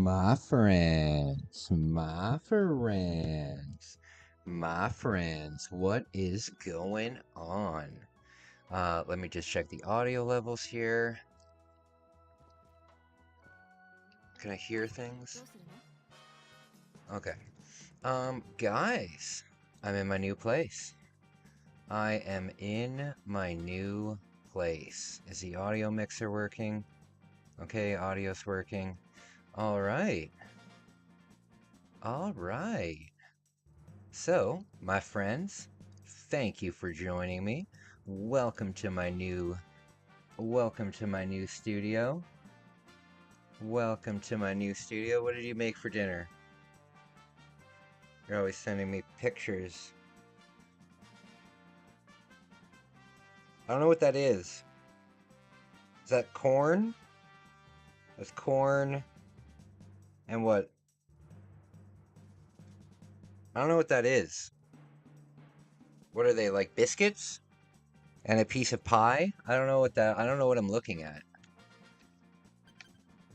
My friends, my friends, my friends, what is going on? Let me just check the audio levels here. Can I hear things? Okay. Guys, I'm in my new place. I am in my new place. Is the audio mixer working? Okay, audio's working. All right. All right. So, my friends, thank you for joining me. Welcome to my new studio. Welcome to my new studio. What did you make for dinner? You're always sending me pictures. I don't know what that is. Is that corn? That's corn. And what? I don't know what that is. What are they, like biscuits? And a piece of pie? I don't know what I'm looking at.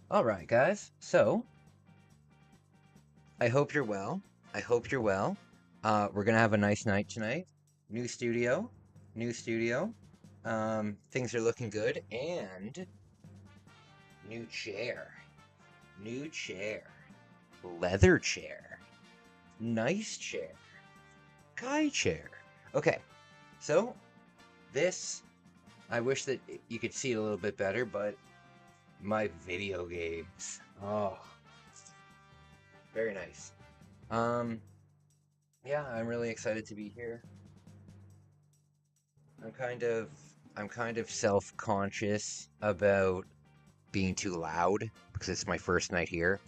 Alright, guys. So, I hope you're well. I hope you're well. We're gonna have a nice night tonight. New studio. New studio. Things are looking good. And new chair. New chair. Leather chair. Nice chair. Guy chair. Okay. So, this, I wish that you could see it a little bit better, but my video games. Oh. Very nice. Yeah, I'm really excited to be here. I'm kind of self-conscious about being too loud because it's my first night here.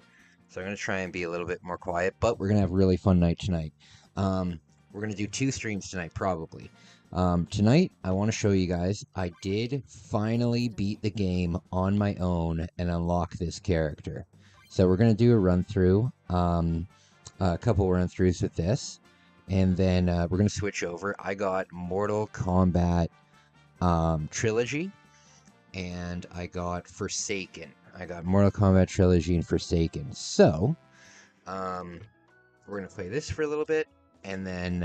So I'm gonna try and be a little bit more quiet, but we're gonna have a really fun night tonight. We're gonna do 2 streams tonight, probably. Tonight, I want to show you guys, I did finally beat the game on my own and unlock this character. So we're gonna do a run-through, a couple run-throughs with this, and then we're gonna switch over. I got Mortal Kombat Trilogy, and I got Forsaken. I got Mortal Kombat Trilogy and Forsaken. So, we're gonna play this for a little bit, and then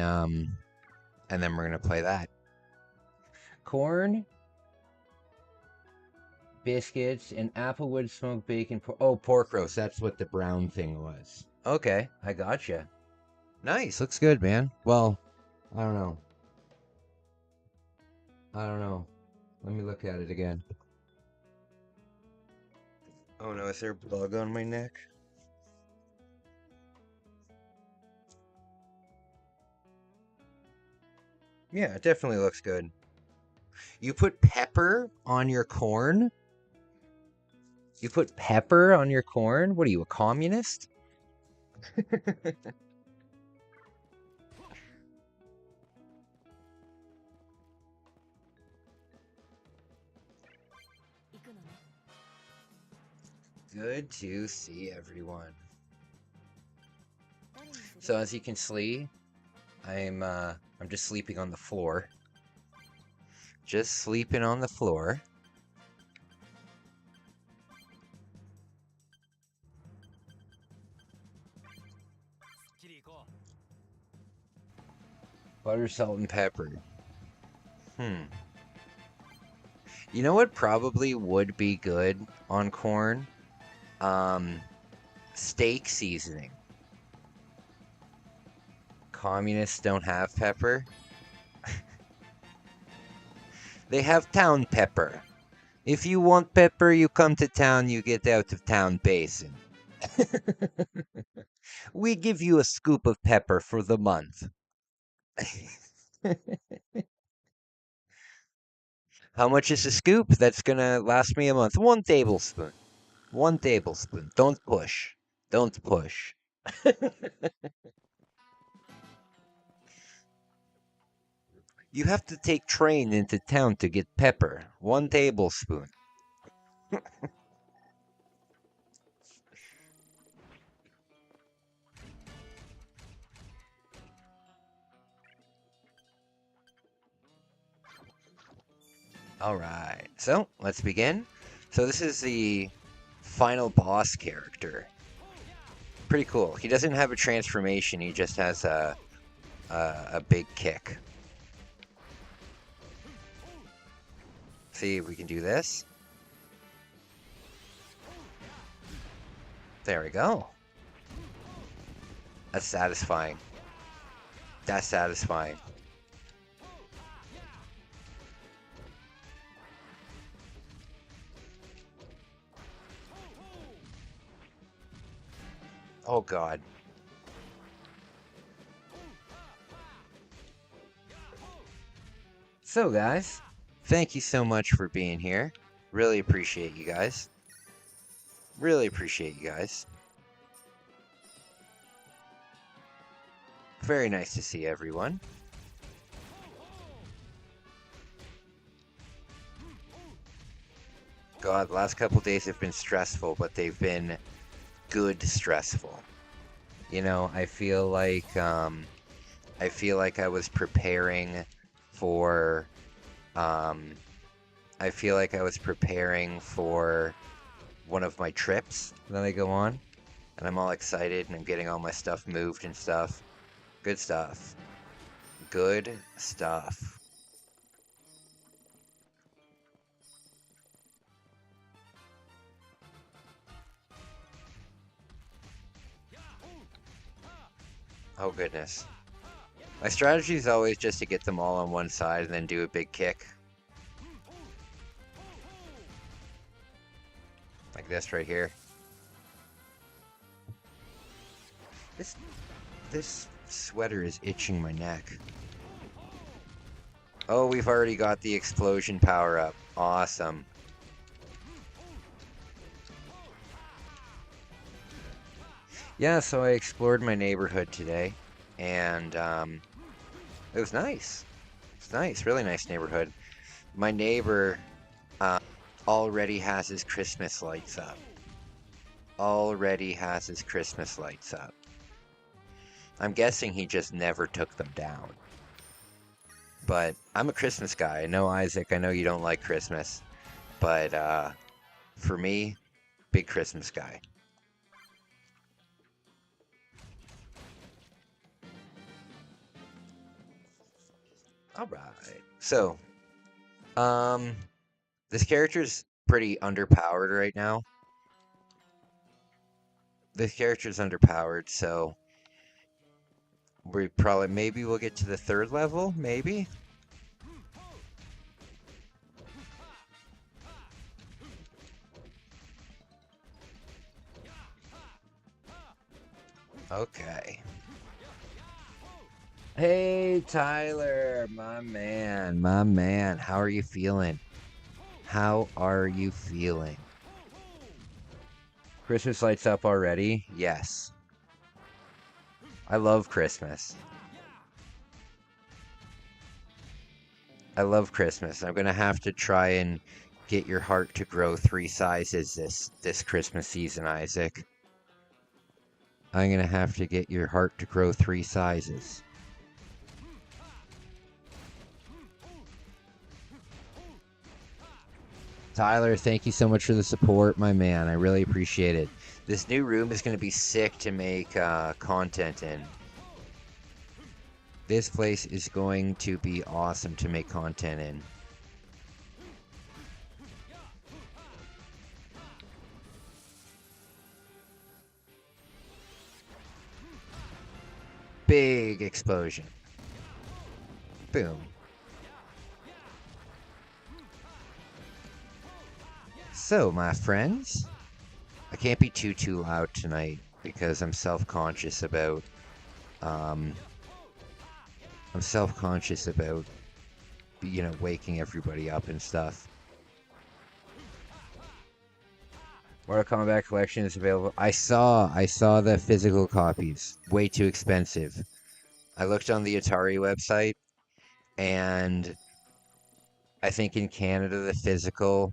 we're gonna play that. Corn, biscuits, and applewood smoked bacon. Oh, pork roast. That's what the brown thing was. Okay, I gotcha. Nice. Looks good, man. Well, I don't know. I don't know. Let me look at it again. Oh no, is there a bug on my neck? Yeah, it definitely looks good. You put pepper on your corn? You put pepper on your corn? What are you, a communist? Good to see everyone. So as you can see, I'm just sleeping on the floor. Just sleeping on the floor. Butter, salt, and pepper. You know what probably would be good on corn? Steak seasoning. Communists don't have pepper. They have town pepper. If you want pepper, you come to town, you get out of town basin. We give you a scoop of pepper for the month. How much is a scoop? That's gonna last me a month. 1 tablespoon. 1 tablespoon. Don't push. Don't push. You have to take train into town to get pepper. 1 tablespoon. Alright, so let's begin. So this is the final boss character. Pretty cool. He doesn't have a transformation, he just has a big kick. See if we can do this. There we go. That's satisfying. That's satisfying. Oh God. So guys, thank you so much for being here. Really appreciate you guys. Really appreciate you guys. Very nice to see everyone. God, the last couple days have been stressful, but they've been good stressful. You know, I feel like I was preparing for I feel like I was preparing for one of my trips that I go on, and I'm all excited and I'm getting all my stuff moved and stuff. Good stuff. Good stuff. Oh goodness. My strategy is always just to get them all on one side and then do a big kick. Like this right here. This sweater is itching my neck. Oh, we've already got the explosion power up. Awesome. Yeah, so I explored my neighborhood today, and it was nice. It's nice, really nice neighborhood. My neighbor already has his Christmas lights up. Already has his Christmas lights up. I'm guessing he just never took them down. But I'm a Christmas guy. I know, Isaac, I know you don't like Christmas. But for me, big Christmas guy. Alright. So, this character's pretty underpowered right now. This character's underpowered, so we probably, maybe we'll get to the 3rd level, maybe? Okay. Hey, Tyler, my man, how are you feeling? How are you feeling? Christmas lights up already? Yes. I love Christmas. I love Christmas. I'm gonna have to try and get your heart to grow 3 sizes this Christmas season, Isaac. I'm gonna have to get your heart to grow 3 sizes. Tyler, thank you so much for the support, my man. I really appreciate it. This new room is going to be sick to make content in. This place is going to be awesome to make content in. Big explosion. Boom. So, my friends, I can't be too loud tonight because I'm self-conscious about you know, waking everybody up and stuff. Mortal Kombat Collection is available. I saw the physical copies. Way too expensive. I looked on the Atari website, and I think in Canada the physical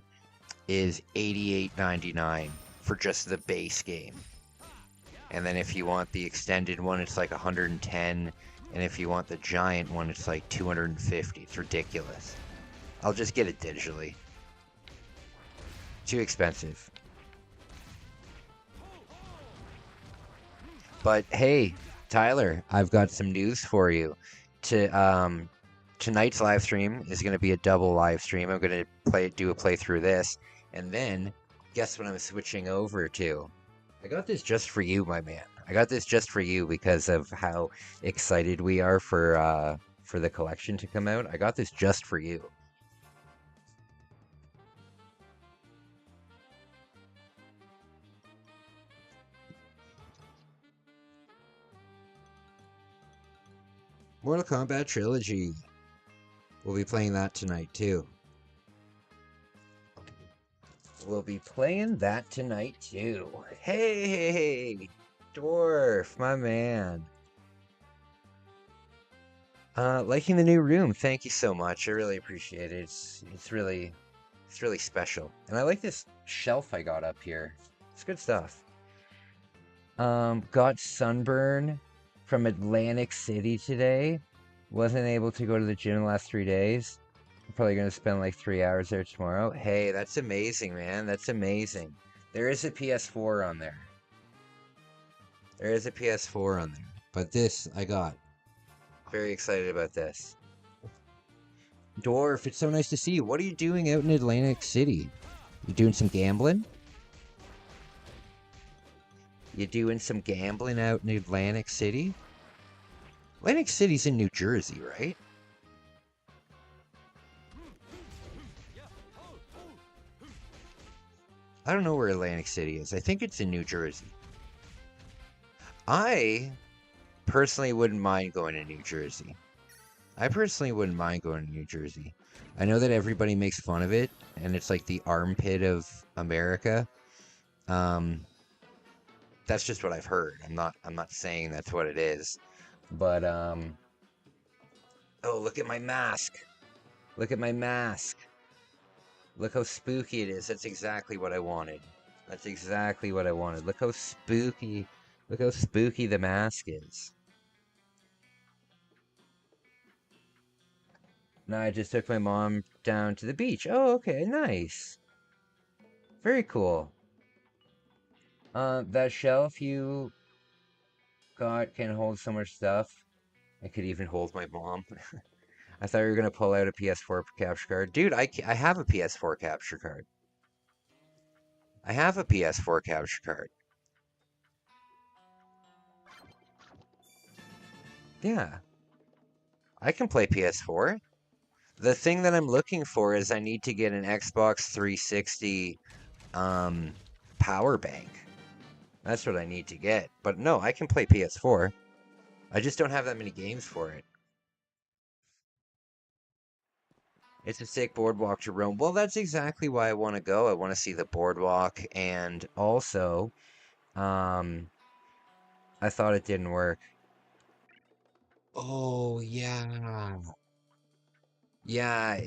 is $88.99 for just the base game. And then if you want the extended one, it's like $110, and if you want the giant one, it's like $250. It's ridiculous. I'll just get it digitally. Too expensive. But hey, Tyler, I've got some news for you. To tonight's live stream is going to be a double live stream. I'm going to do a playthrough this, and then guess what I'm switching over to? I got this just for you, my man. I got this just for you because of how excited we are for the collection to come out. I got this just for you. Mortal Kombat Trilogy. We'll be playing that tonight too. We'll be playing that tonight too. Hey, Dwarf, my man. Liking the new room. Thank you so much. I really appreciate it. It's really special. And I like this shelf I got up here. It's good stuff. Got sunburn from Atlantic City today. Wasn't able to go to the gym the last 3 days. I'm probably gonna spend like 3 hours there tomorrow. Hey, that's amazing, man. That's amazing. There is a PS4 on there. There is a PS4 on there. But this I got. Very excited about this. Dwarf, it's so nice to see you. What are you doing out in Atlantic City? You doing some gambling? You doing some gambling out in Atlantic City? Atlantic City's in New Jersey, right? I don't know where Atlantic City is. I think it's in New Jersey. I personally wouldn't mind going to New Jersey. I personally wouldn't mind going to New Jersey. I know that everybody makes fun of it, and it's like the armpit of America. That's just what I've heard. I'm not saying that's what it is. But oh, look at my mask. Look at my mask. Look how spooky it is. That's exactly what I wanted. That's exactly what I wanted. Look how spooky the mask is. No, I just took my mom down to the beach. Oh, okay, nice. Very cool. That shelf you got can hold so much stuff. It could even hold my mom. I thought you were gonna pull out a PS4 capture card. Dude, I have a PS4 capture card. I have a PS4 capture card. Yeah. I can play PS4. The thing that I'm looking for is I need to get an Xbox 360 power bank. That's what I need to get. But no, I can play PS4. I just don't have that many games for it. It's a sick boardwalk to Rome. Well, that's exactly why I want to go. I want to see the boardwalk, and also, I thought it didn't work. Oh yeah, yeah.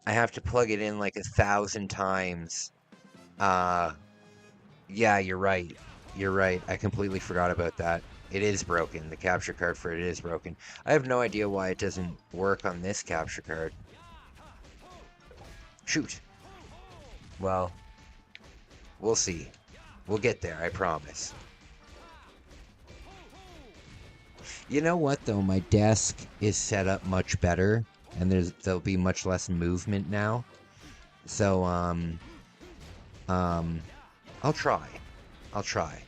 I have to plug it in like 1,000 times. Uh, yeah, you're right. You're right. I completely forgot about that. It is broken. The capture card for it is broken. I have no idea why it doesn't work on this capture card. Shoot. Well, we'll see. We'll get there, I promise. You know what though? My desk is set up much better, and there'll be much less movement now. So I'll try. I'll try.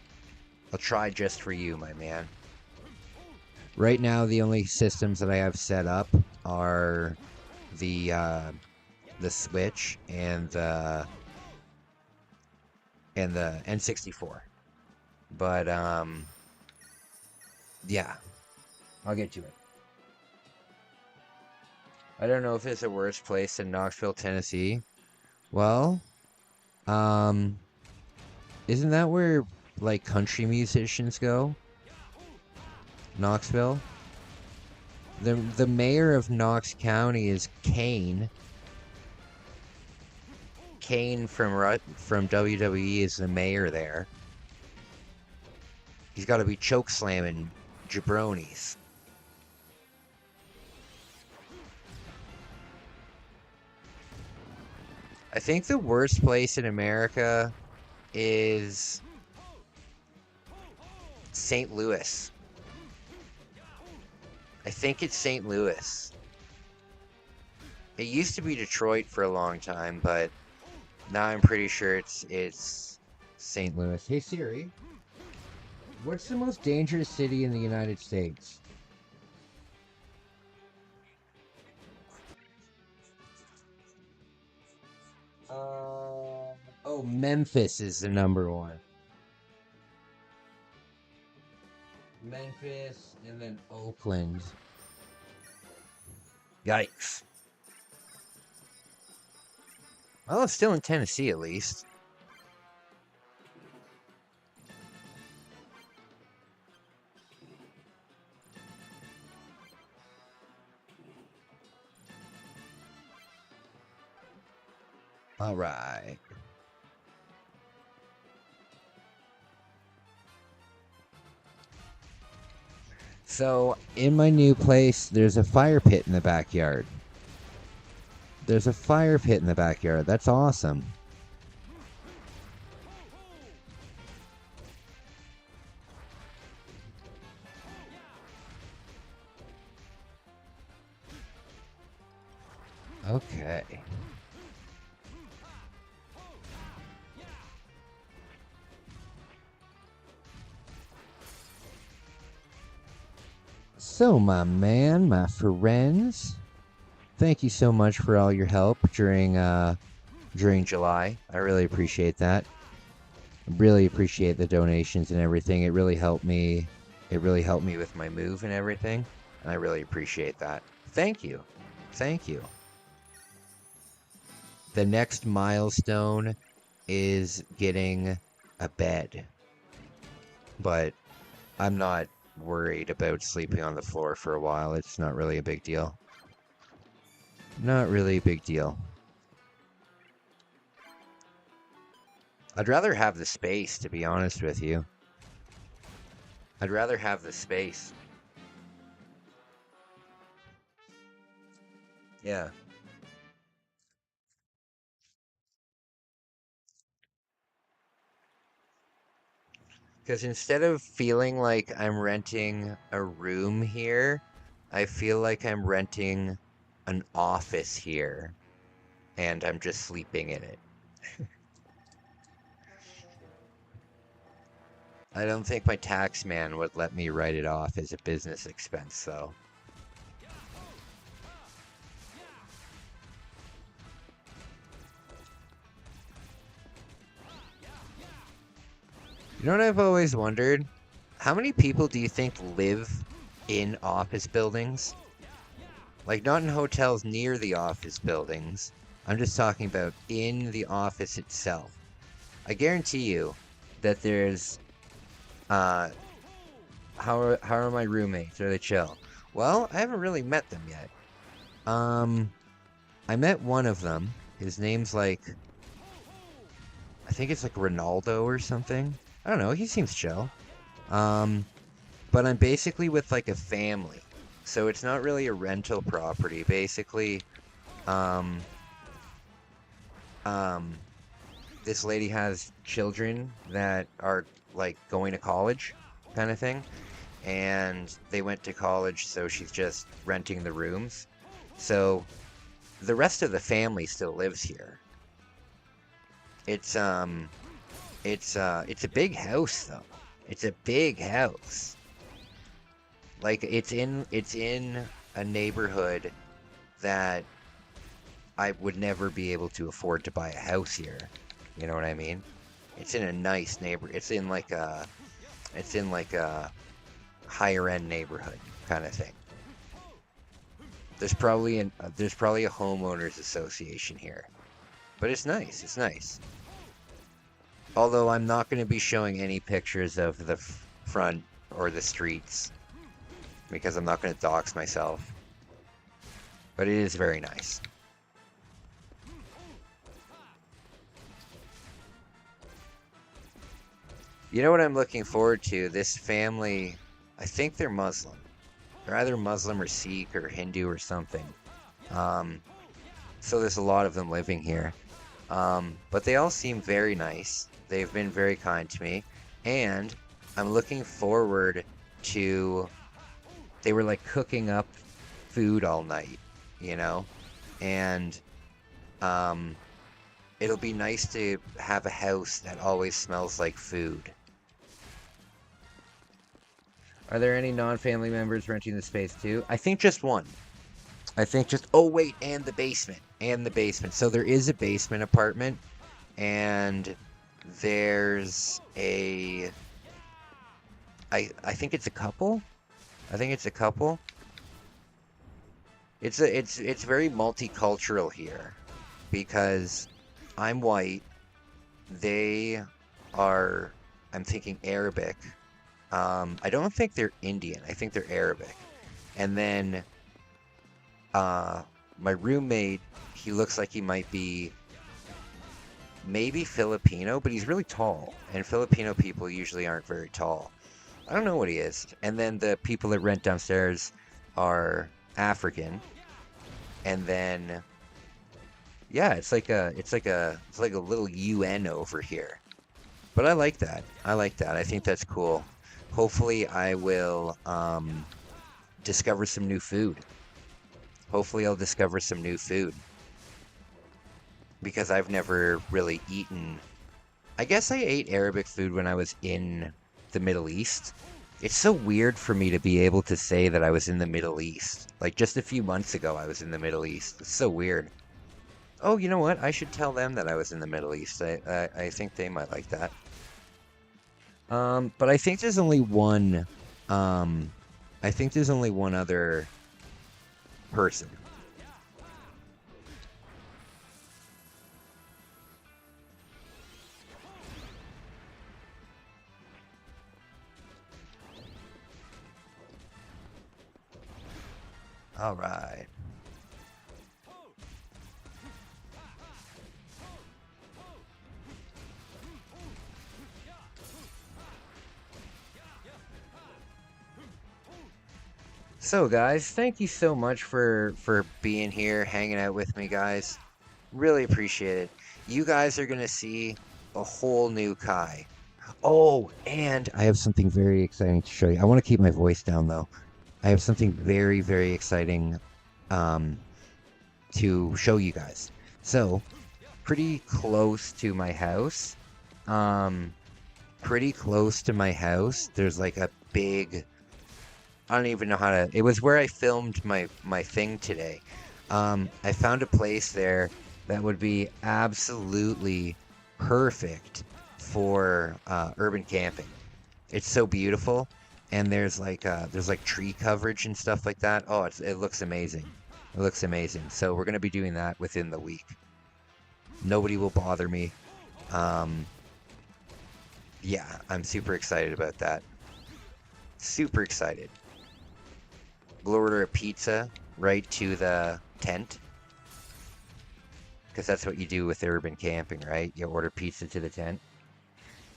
I'll try just for you, my man. Right now, the only systems that I have set up are the Switch and the N64. But yeah, I'll get to it. I don't know if it's a worse place than Knoxville, Tennessee. Well, isn't that where like country musicians go? Knoxville? The mayor of Knox County is Kane. Kane from WWE is the mayor there. He's got to be choke slamming jabronis. I think the worst place in America is St. Louis. I think it's St. Louis. It used to be Detroit for a long time, but now I'm pretty sure it's St. Louis. Hey Siri, what's the most dangerous city in the United States? Oh, Memphis is the number one. Memphis and then Oakland. Yikes. Well, it's still in Tennessee at least. All right. So, in my new place, there's a fire pit in the backyard. There's a fire pit in the backyard. That's awesome. Okay. So, my man, my friends, thank you so much for all your help during July. I really appreciate that. Really appreciate the donations and everything. It really helped me. It really helped me with my move and everything, and I really appreciate that. Thank you. Thank you. The next milestone is getting a bed, but I'm not worried about sleeping on the floor for a while. It's not really a big deal. Not really a big deal. I'd rather have the space, to be honest with you. I'd rather have the space. Yeah. Because instead of feeling like I'm renting a room here, I feel like I'm renting an office here, and I'm just sleeping in it. I don't think my tax man would let me write it off as a business expense, though. You know what I've always wondered? How many people do you think live in office buildings? Like, not in hotels near the office buildings. I'm just talking about in the office itself. I guarantee you that there's, how are my roommates? Are they chill? Well, I haven't really met them yet. I met one of them. His name's like, I think it's like Ronaldo or something. I don't know. He seems chill. But I'm basically with like a family, so it's not really a rental property. Basically, um, this lady has children that are like going to college, kind of thing, and they went to college, so she's just renting the rooms. So the rest of the family still lives here. It's it's a big house though. It's a big house. Like it's in a neighborhood that I would never be able to afford to buy a house here. You know what I mean? It's in a nice neighbor. It's in like a higher end neighborhood kind of thing. There's probably a homeowners association here. But it's nice. It's nice. Although I'm not going to be showing any pictures of the front or the streets because I'm not going to dox myself. But it is very nice. You know what I'm looking forward to? This family, I think they're Muslim. They're either Muslim or Sikh or Hindu or something. Um, so there's a lot of them living here. But they all seem very nice. They've been very kind to me. And I'm looking forward to, they were like cooking up food all night, you know? And um, it'll be nice to have a house that always smells like food. Are there any non-family members renting the space too? I think just one. I think just, oh wait, and the basement. And the basement. So there is a basement apartment, and there's a, I think it's a couple. I think it's a couple. It's very multicultural here because I'm white. They are, I'm thinking Arabic. I don't think they're Indian. I think they're Arabic. And then my roommate, he looks like he might be maybe Filipino, but he's really tall. And Filipino people usually aren't very tall. I don't know what he is. And then the people that rent downstairs are African. And then yeah, it's like a little UN over here. But I like that. I like that. I think that's cool. Hopefully I will discover some new food. Hopefully I'll discover some new food because I've never really eaten. I guess I ate Arabic food when I was in the Middle East. It's so weird for me to be able to say that I was in the Middle East. Like just a few months ago I was in the Middle East. It's so weird. Oh, you know what? I should tell them that I was in the Middle East. I think they might like that. But I think there's only one. I think there's only one other person. All right. So guys, thank you so much for being here, hanging out with me, guys. Really appreciate it. You guys are gonna see a whole new Kai. Oh, and I have something very exciting to show you. I want to keep my voice down though. I have something very, very exciting um, to show you guys. So, pretty close to my house, um, there's like a big, I don't even know how to, it was where I filmed my thing today. I found a place there that would be absolutely perfect for urban camping. It's so beautiful, and there's like tree coverage and stuff like that. Oh, it looks amazing. It looks amazing. So we're gonna be doing that within the week. Nobody will bother me. Um, yeah, I'm super excited about that. Super excited. We'll order a pizza right to the tent, because that's what you do with urban camping, right? You order pizza to the tent.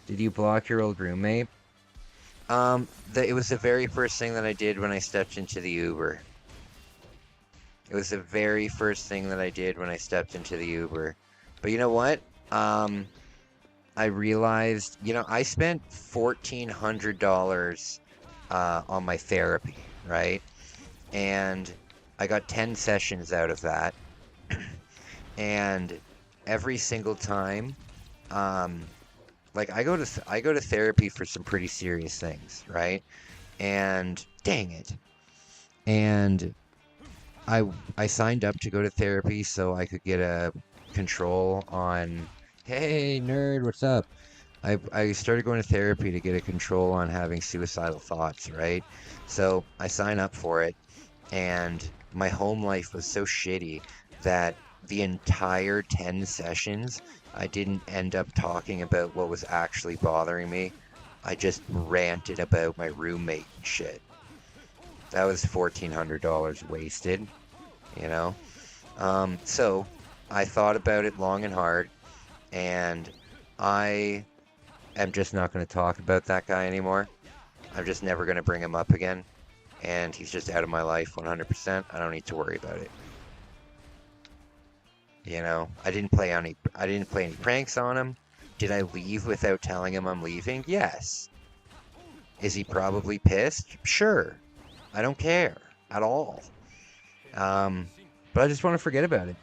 Did you block your old roommate? It was the very first thing that I did when I stepped into the Uber. It was the very first thing that I did when I stepped into the Uber. But you know what? I realized, I spent $1,400 on my therapy, right? And I got 10 sessions out of that. And every single time, um, like I go to therapy for some pretty serious things, right? And dang it. And I signed up to go to therapy so I could get a control on, hey nerd, what's up? I started going to therapy to get a control on having suicidal thoughts, right? So I signed up for it, and my home life was so shitty that the entire 10 sessions, I didn't end up talking about what was actually bothering me. I just ranted about my roommate and shit. That was $1,400 wasted, you know? So I thought about it long and hard, and I am just not going to talk about that guy anymore. I'm just never going to bring him up again, and he's just out of my life 100%. I don't need to worry about it. I didn't play any pranks on him. Did I leave without telling him I'm leaving? Yes. Is he probably pissed? Sure. I don't care at all. Um, but I just want to forget about it.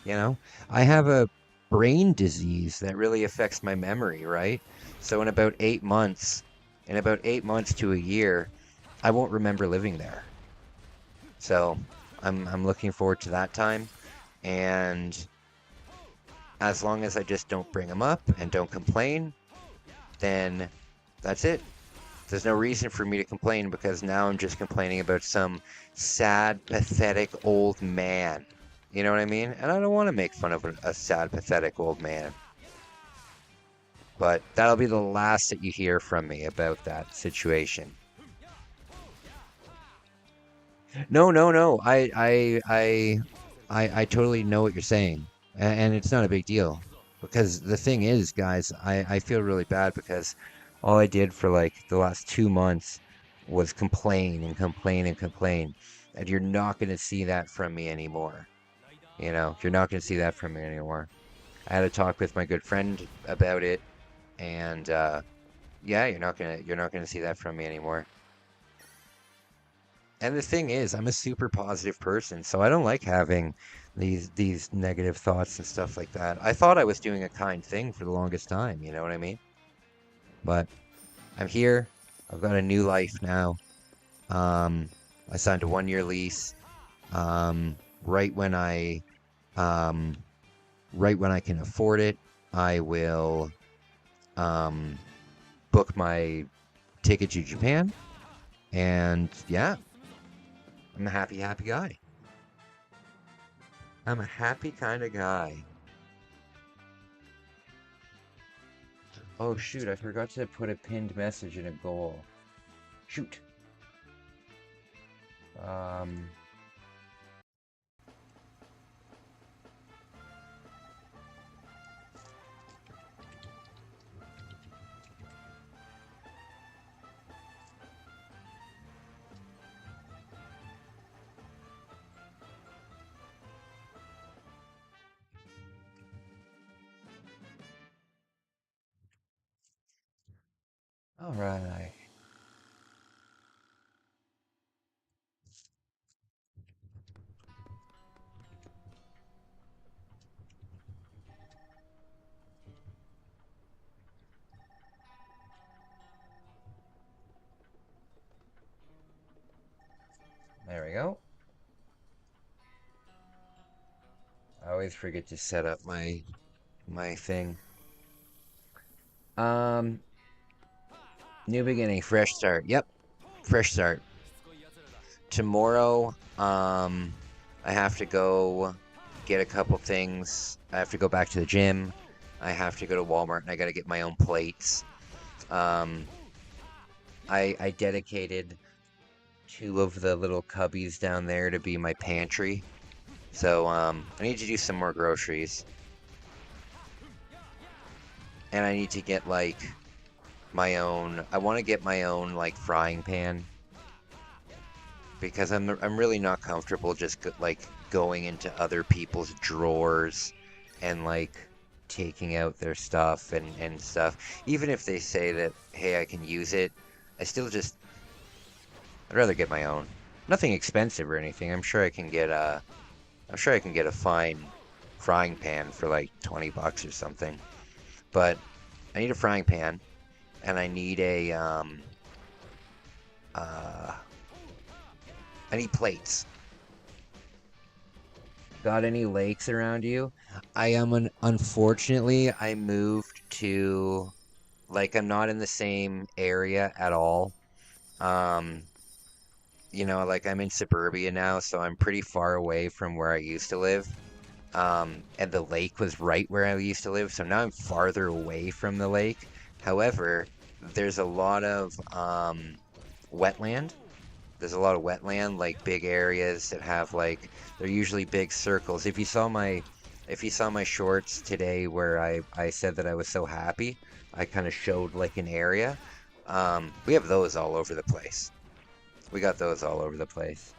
You know, I have a brain disease that really affects my memory, right? So in about 8 months to a year, I won't remember living there. So I'm looking forward to that time. And as long as I just don't bring them up and don't complain, then that's it. There's no reason for me to complain because now I'm just complaining about some sad, pathetic old man. You know what I mean? And I don't want to make fun of a sad, pathetic old man. But that'll be the last that you hear from me about that situation. No, no, no. I totally know what you're saying, and it's not a big deal. Because the thing is, guys, I feel really bad because all I did for like the last 2 months was complain and complain and complain, and you're not going to see that from me anymore. You know, you're not going to see that from me anymore. I had a talk with my good friend about it, and yeah, you're not gonna see that from me anymore. And the thing is, I'm a super positive person, so I don't like having these negative thoughts and stuff like that. I thought I was doing a kind thing for the longest time, you know what I mean? But I'm here. I've got a new life now. Um, I signed a 1 year lease. Um, right when I um, right when I can afford it, I will um, book my ticket to Japan. And yeah, I'm a happy, happy guy. I'm a happy kind of guy. Oh shoot, I forgot to put a pinned message in a goal. Shoot. Um, all right. There we go. I always forget to set up my thing. Um, New beginning, fresh start. Yep, fresh start. Tomorrow, I have to go get a couple things. I have to go back to the gym. I have to go to Walmart and I gotta get my own plates. Um, I dedicated two of the little cubbies down there to be my pantry. So, I need to do some more groceries. And I need to get like I want to get my own like frying pan because I'm really not comfortable just like going into other people's drawers and like taking out their stuff and stuff. Even if they say that, hey, I can use it, I still just I'd rather get my own. Nothing expensive or anything. I'm sure I can get a fine frying pan for like 20 bucks or something. But I need a frying pan and uh I need plates. Got any lakes around you? Unfortunately, I moved to like I'm not in the same area at all. Um, like I'm in suburbia now, so I'm pretty far away from where I used to live. And the lake was right where I used to live, so now I'm farther away from the lake. However, there's a lot of wetland. There's a lot of wetland, like big areas that have like they're usually big circles. If you saw my shorts today where I said that I was so happy, I kind of showed like an area. We have those all over the place. We got those all over the place.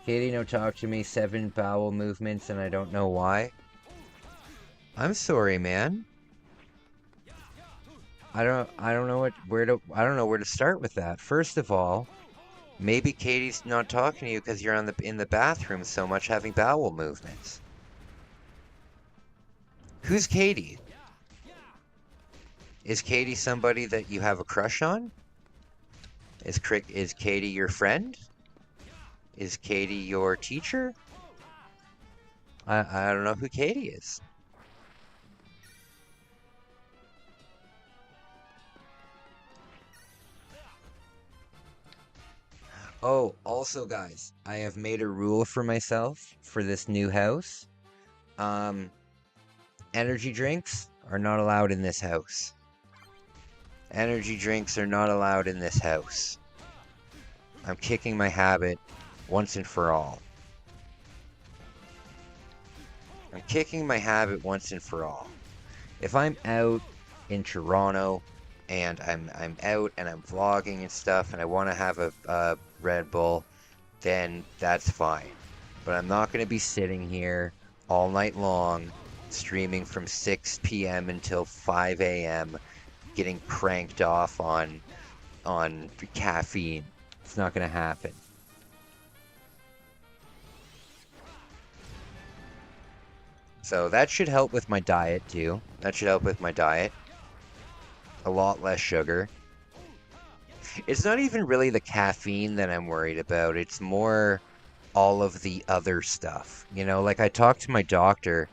Katie, no talk to me. 7 bowel movements and I don't know why. I'm sorry, man. I don't know where to start with that. First of all, maybe Katie's not talking to you because you're in the bathroom so much having bowel movements. Who's Katie? Is Katie somebody that you have a crush on? Is Katie your friend? Is Katie your teacher? I don't know who Katie is. Oh, also guys, I have made a rule for myself for this new house. Um, Energy drinks are not allowed in this house. Energy drinks are not allowed in this house. I'm kicking my habit once and for all. I'm kicking my habit once and for all. If I'm out in Toronto and I'm out and I'm vlogging and stuff and I want to have a Red Bull, then that's fine. But I'm not going to be sitting here all night long streaming from 6 p.m. until 5 a.m. getting cranked off on caffeine. It's not going to happen. So that should help with my diet too. That should help with my diet. A lot less sugar. It's not even really the caffeine that I'm worried about. It's more all of the other stuff. You know, like I talked to my doctor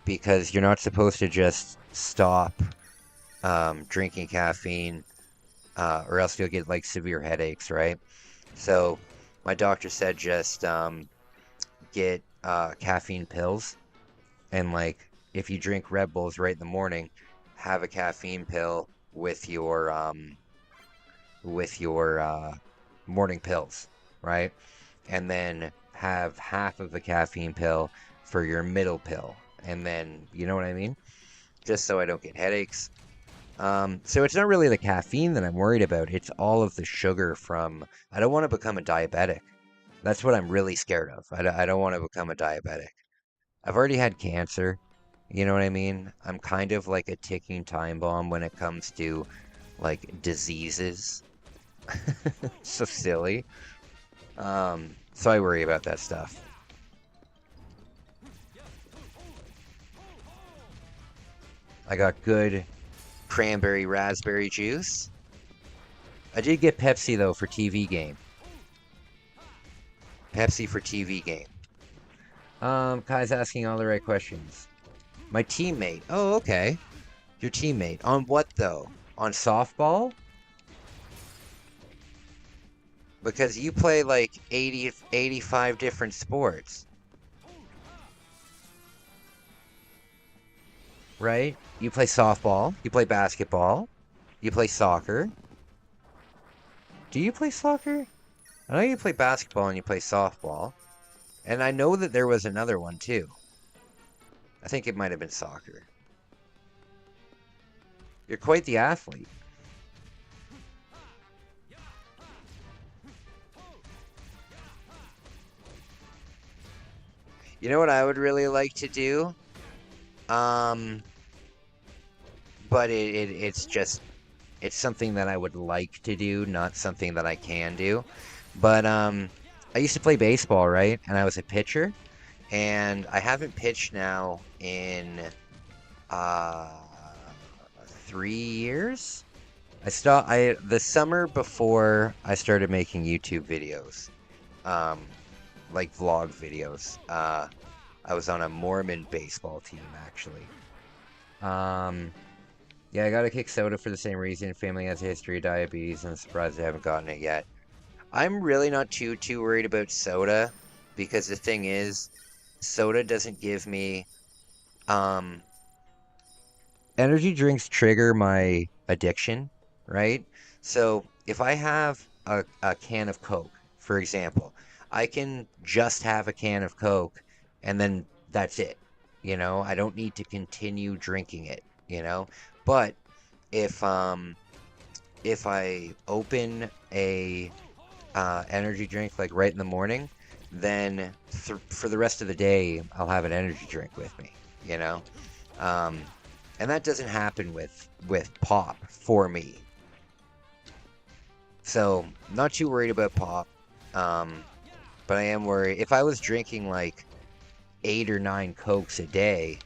because you're not supposed to just stop drinking caffeine or else you'll get like severe headaches, right? So my doctor said just get caffeine pills and like if you drink Red Bulls right in the morning, have a caffeine pill with your morning pills, right? And then have half of the caffeine pill for your middle pill. And then, you know what I mean? Just so I don't get headaches. So it's not really the caffeine that I'm worried about. It's all of the sugar from. I don't want to become a diabetic. That's what I'm really scared of. I don't want to become a diabetic. I've already had cancer. You know what I mean? I'm kind of like a ticking time bomb when it comes to like diseases. So silly. So I worry about that stuff. I got good cranberry raspberry juice. I did get Pepsi though for TV game. Pepsi for TV game. Kai's asking all the right questions. My teammate. Oh, okay. Your teammate. On what though? On softball? Because you play like 80, 85 different sports. Right? You play softball. You play basketball. You play soccer. Do you play soccer? I know you play basketball and you play softball. And I know that there was another one too. I think it might have been soccer. You're quite the athlete. You know what I would really like to do? Um, but it's something that I would like to do, not something that I can do. But I used to play baseball, right? And I was a pitcher, and I haven't pitched now in uh 3 years. I the summer before I started making YouTube videos, um, like vlog videos. I was on a Mormon baseball team actually. Um, yeah, I got to kick soda for the same reason. Family has a history of diabetes, and I'm surprised I haven't gotten it yet. I'm really not too worried about soda because the thing is, soda doesn't give me um energy drinks trigger my addiction, right? So if I have a can of Coke, for example, I can just have a can of Coke and then that's it. You know, I don't need to continue drinking it, you know? But if if I open a energy drink like right in the morning, then for the rest of the day I'll have an energy drink with me, you know? Um, And that doesn't happen with pop for me. So, not too worried about pop. But I am worried. If I was drinking like 8 or 9 Cokes a day,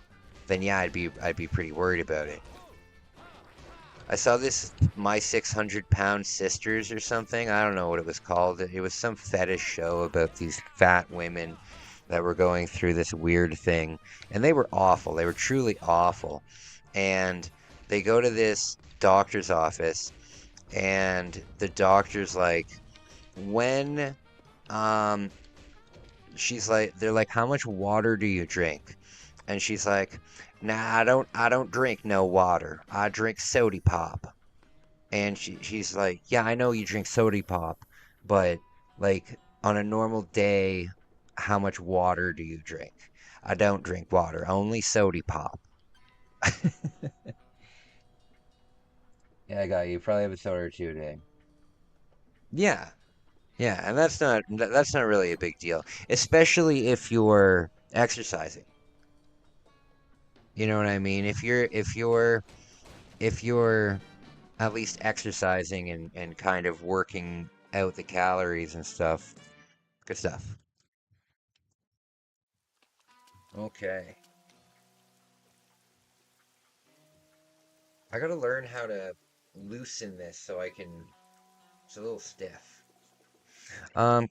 then yeah, I'd be pretty worried about it. I saw this My 600-Pound Sisters or something. I don't know what it was called. It was some fetish show about these fat women that were going through this weird thing, and they were awful. They were truly awful. And they go to this doctor's office, and the doctor's like, when she's like, they're like, how much water do you drink? And she's like, nah, I don't drink no water. I drink soda pop. And she's like, yeah, I know you drink soda pop, but like on a normal day, how much water do you drink? I don't drink water, only soda pop. Yeah, I got you. Probably have a soda or two a day. Yeah, yeah, and that's not really a big deal, especially if you're exercising. You know what I mean? If you're at least exercising and kind of working out the calories and stuff. Good stuff. Okay. I gotta learn how to loosen this so I can. It's a little stiff.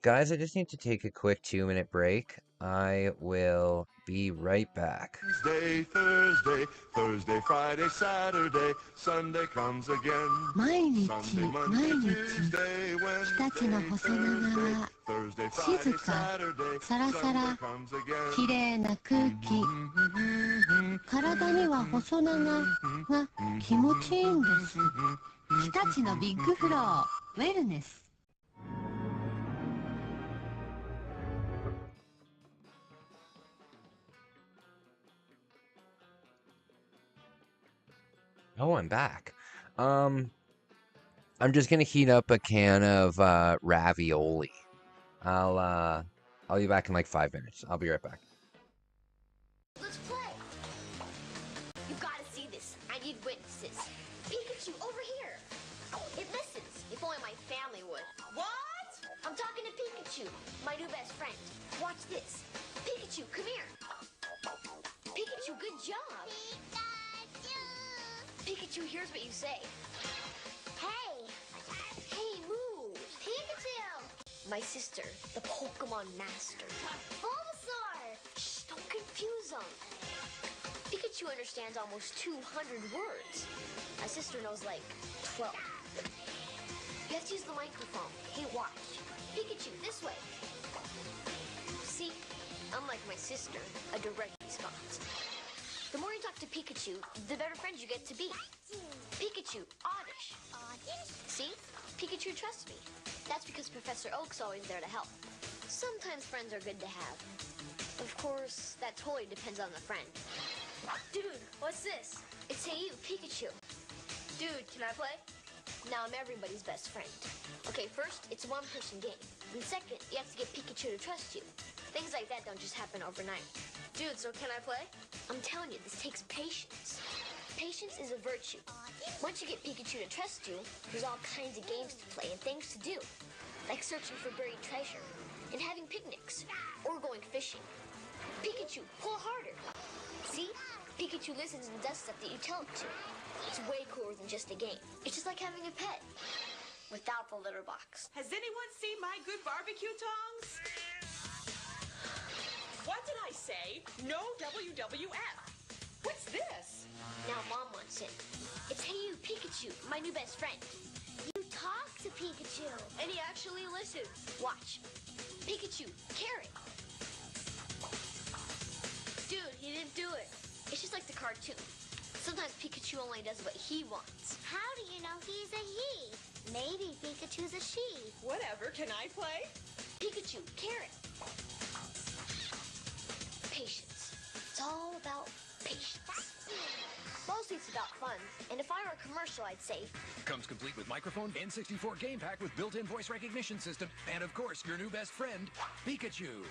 Guys, I just need to take a quick 2-minute break. I will be right back. Wednesday, Thursday, Thursday, Friday, Saturday, Sunday comes again. 毎日 Sunday, 毎 Monday, 日 Tuesday, 日立の Wednesday, 細長 Thursday, 静 Friday, か Saturday, サラサラ Sunday comes again. きれいな空気体には細長が気持ちいいんです日立のビッグフローウェルネス Oh, I'm back. Um, I'm just gonna heat up a can of ravioli. I'll uh, I'll be back in like 5 minutes. I'll be right back. Let's play! You gotta see this. I need witnesses. Pikachu, over here! It listens. If only my family would. What? I'm talking to Pikachu, my new best friend. Watch this. Pikachu, come here. Pikachu, good job. Pikachu hears what you say. Hey! Hey, move! Pikachu! My sister, the Pokemon Master. Bulbasaur! Shh, don't confuse them. Pikachu understands almost 200 words. My sister knows like 12. You have to use the microphone. Hey, watch. Pikachu, this way. See, unlike my sister, a direct response. The more you talk to Pikachu, the better friends you get to be. Pikachu, oddish. Oddish? See? Pikachu trusts me. That's because Professor Oak's always there to help. Sometimes friends are good to have. Of course, that totally depends on the friend. Dude, what's this? It's Hey You, Pikachu. Dude, can I play? Now I'm everybody's best friend. Okay, first, it's a one-person game. And second, you have to get Pikachu to trust you. Things like that don't just happen overnight. Dude, so can I play? I'm telling you, this takes patience. Patience is a virtue. Once you get Pikachu to trust you, there's all kinds of games to play and things to do. Like searching for buried treasure, and having picnics, or going fishing. Pikachu, pull harder. See? Pikachu listens and does stuff that you tell him to. It's way cooler than just a game. It's just like having a pet. Without the litter box. Has anyone seen my good barbecue tongs? What did I say? No WWF. What's this? Now Mom wants it. It's Hey You, Pikachu, my new best friend. You talk to Pikachu. And he actually listens. Watch. Pikachu, carrot. Dude, he didn't do it. It's just like the cartoon. Sometimes Pikachu only does what he wants. How do you know he's a he? Maybe Pikachu's a she. Whatever, can I play? Pikachu, carrot. Patience. It's all about patience. Mostly it's about fun. And if I were a commercial, I'd say, Comes complete with microphone, N64 game pack with built-in voice recognition system, and of course, your new best friend, Pikachu.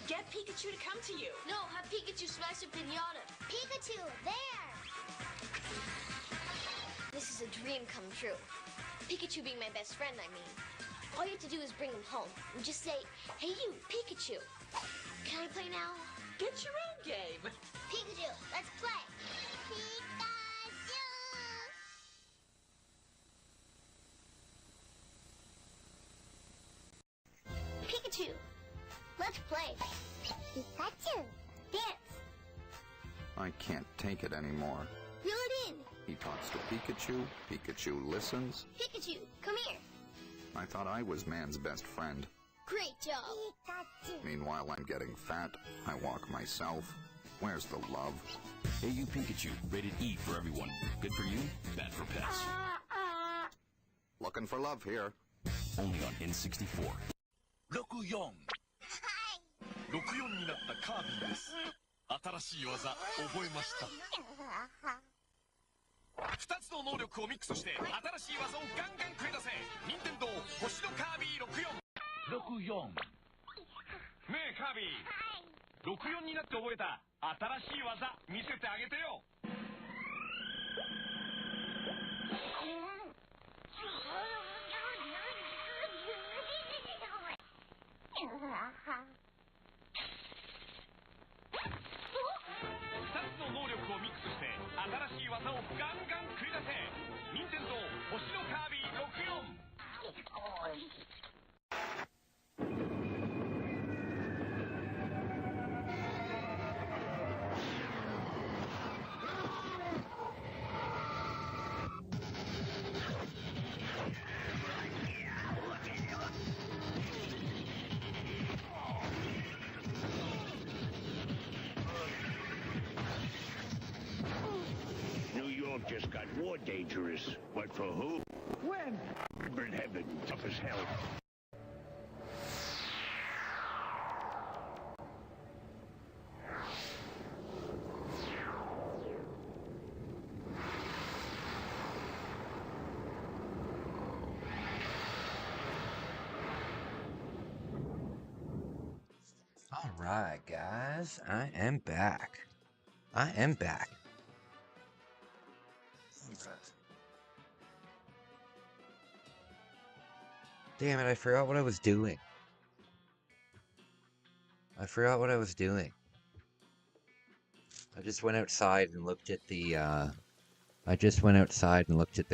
Get Pikachu to come to you. no, have Pikachu smash a pinata. Pikachu, there! This is a dream come true. Pikachu being my best friend, I mean. All you have to do is bring him home and just say, "Hey you, Pikachu. Can I play now?" Get your own game. Pikachu, let's play. Pikachu. Pikachu, let's play. Pikachu, dance. I can't take it anymore. Reel it in. He talks to Pikachu, Pikachu listens. Pikachu, come here. I thought I was man's best friend. Great job. Pikachu. Meanwhile, I'm getting fat. I walk myself. Where's the love? Hey You Pikachu, rated E for everyone. Good for you, bad for pets. Looking for love here. Only on N64. 64 になったカービィです。新しい技覚えました。2つの能力をミックスして新しい技をガンガン繰り出せ。任天堂星のカービィ64。ねえカービィ、64になって覚えた新しい技見せてあげてよ。2つの能力をミックスして新しい技をガンガン繰り出せ。任天堂星のカービィ64。Just got more dangerous. But for who? When? Burn heaven, tough as hell. Alright, guys, I am back. I am back. Damn it, I forgot what I was doing. I just went outside and looked at the,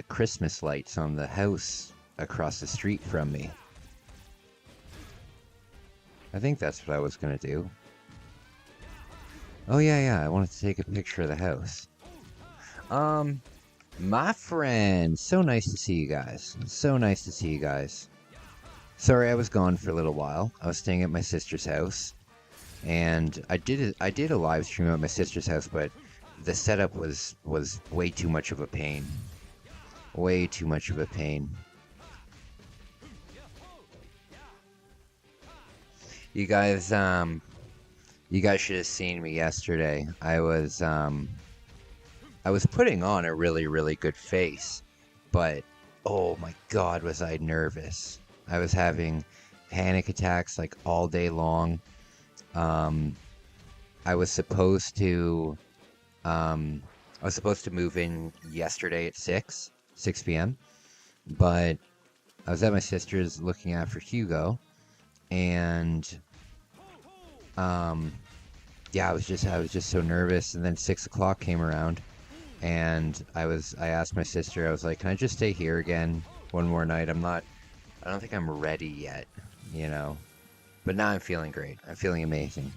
Christmas lights on the house across the street from me. I think that's what I was gonna do. Oh yeah, I wanted to take a picture of the house. My friend, so nice to see you guys. Sorry I was gone for a little while. I was staying at my sister's house, and I did a live stream at my sister's house, but the setup was way too much of a pain. Way too much of a pain. You guys should have seen me yesterday. I was putting on a really, really good face, but oh my god, was I nervous. I was having panic attacks like all day long. I was supposed to move in yesterday at 6 p.m. But I was at my sister's looking after Hugo, and yeah, I was just so nervous. And then 6 o'clock came around, and I asked my sister, I was like, can I just stay here again one more night? I don't think I'm ready yet, you know. But now I'm feeling great. I'm feeling amazing.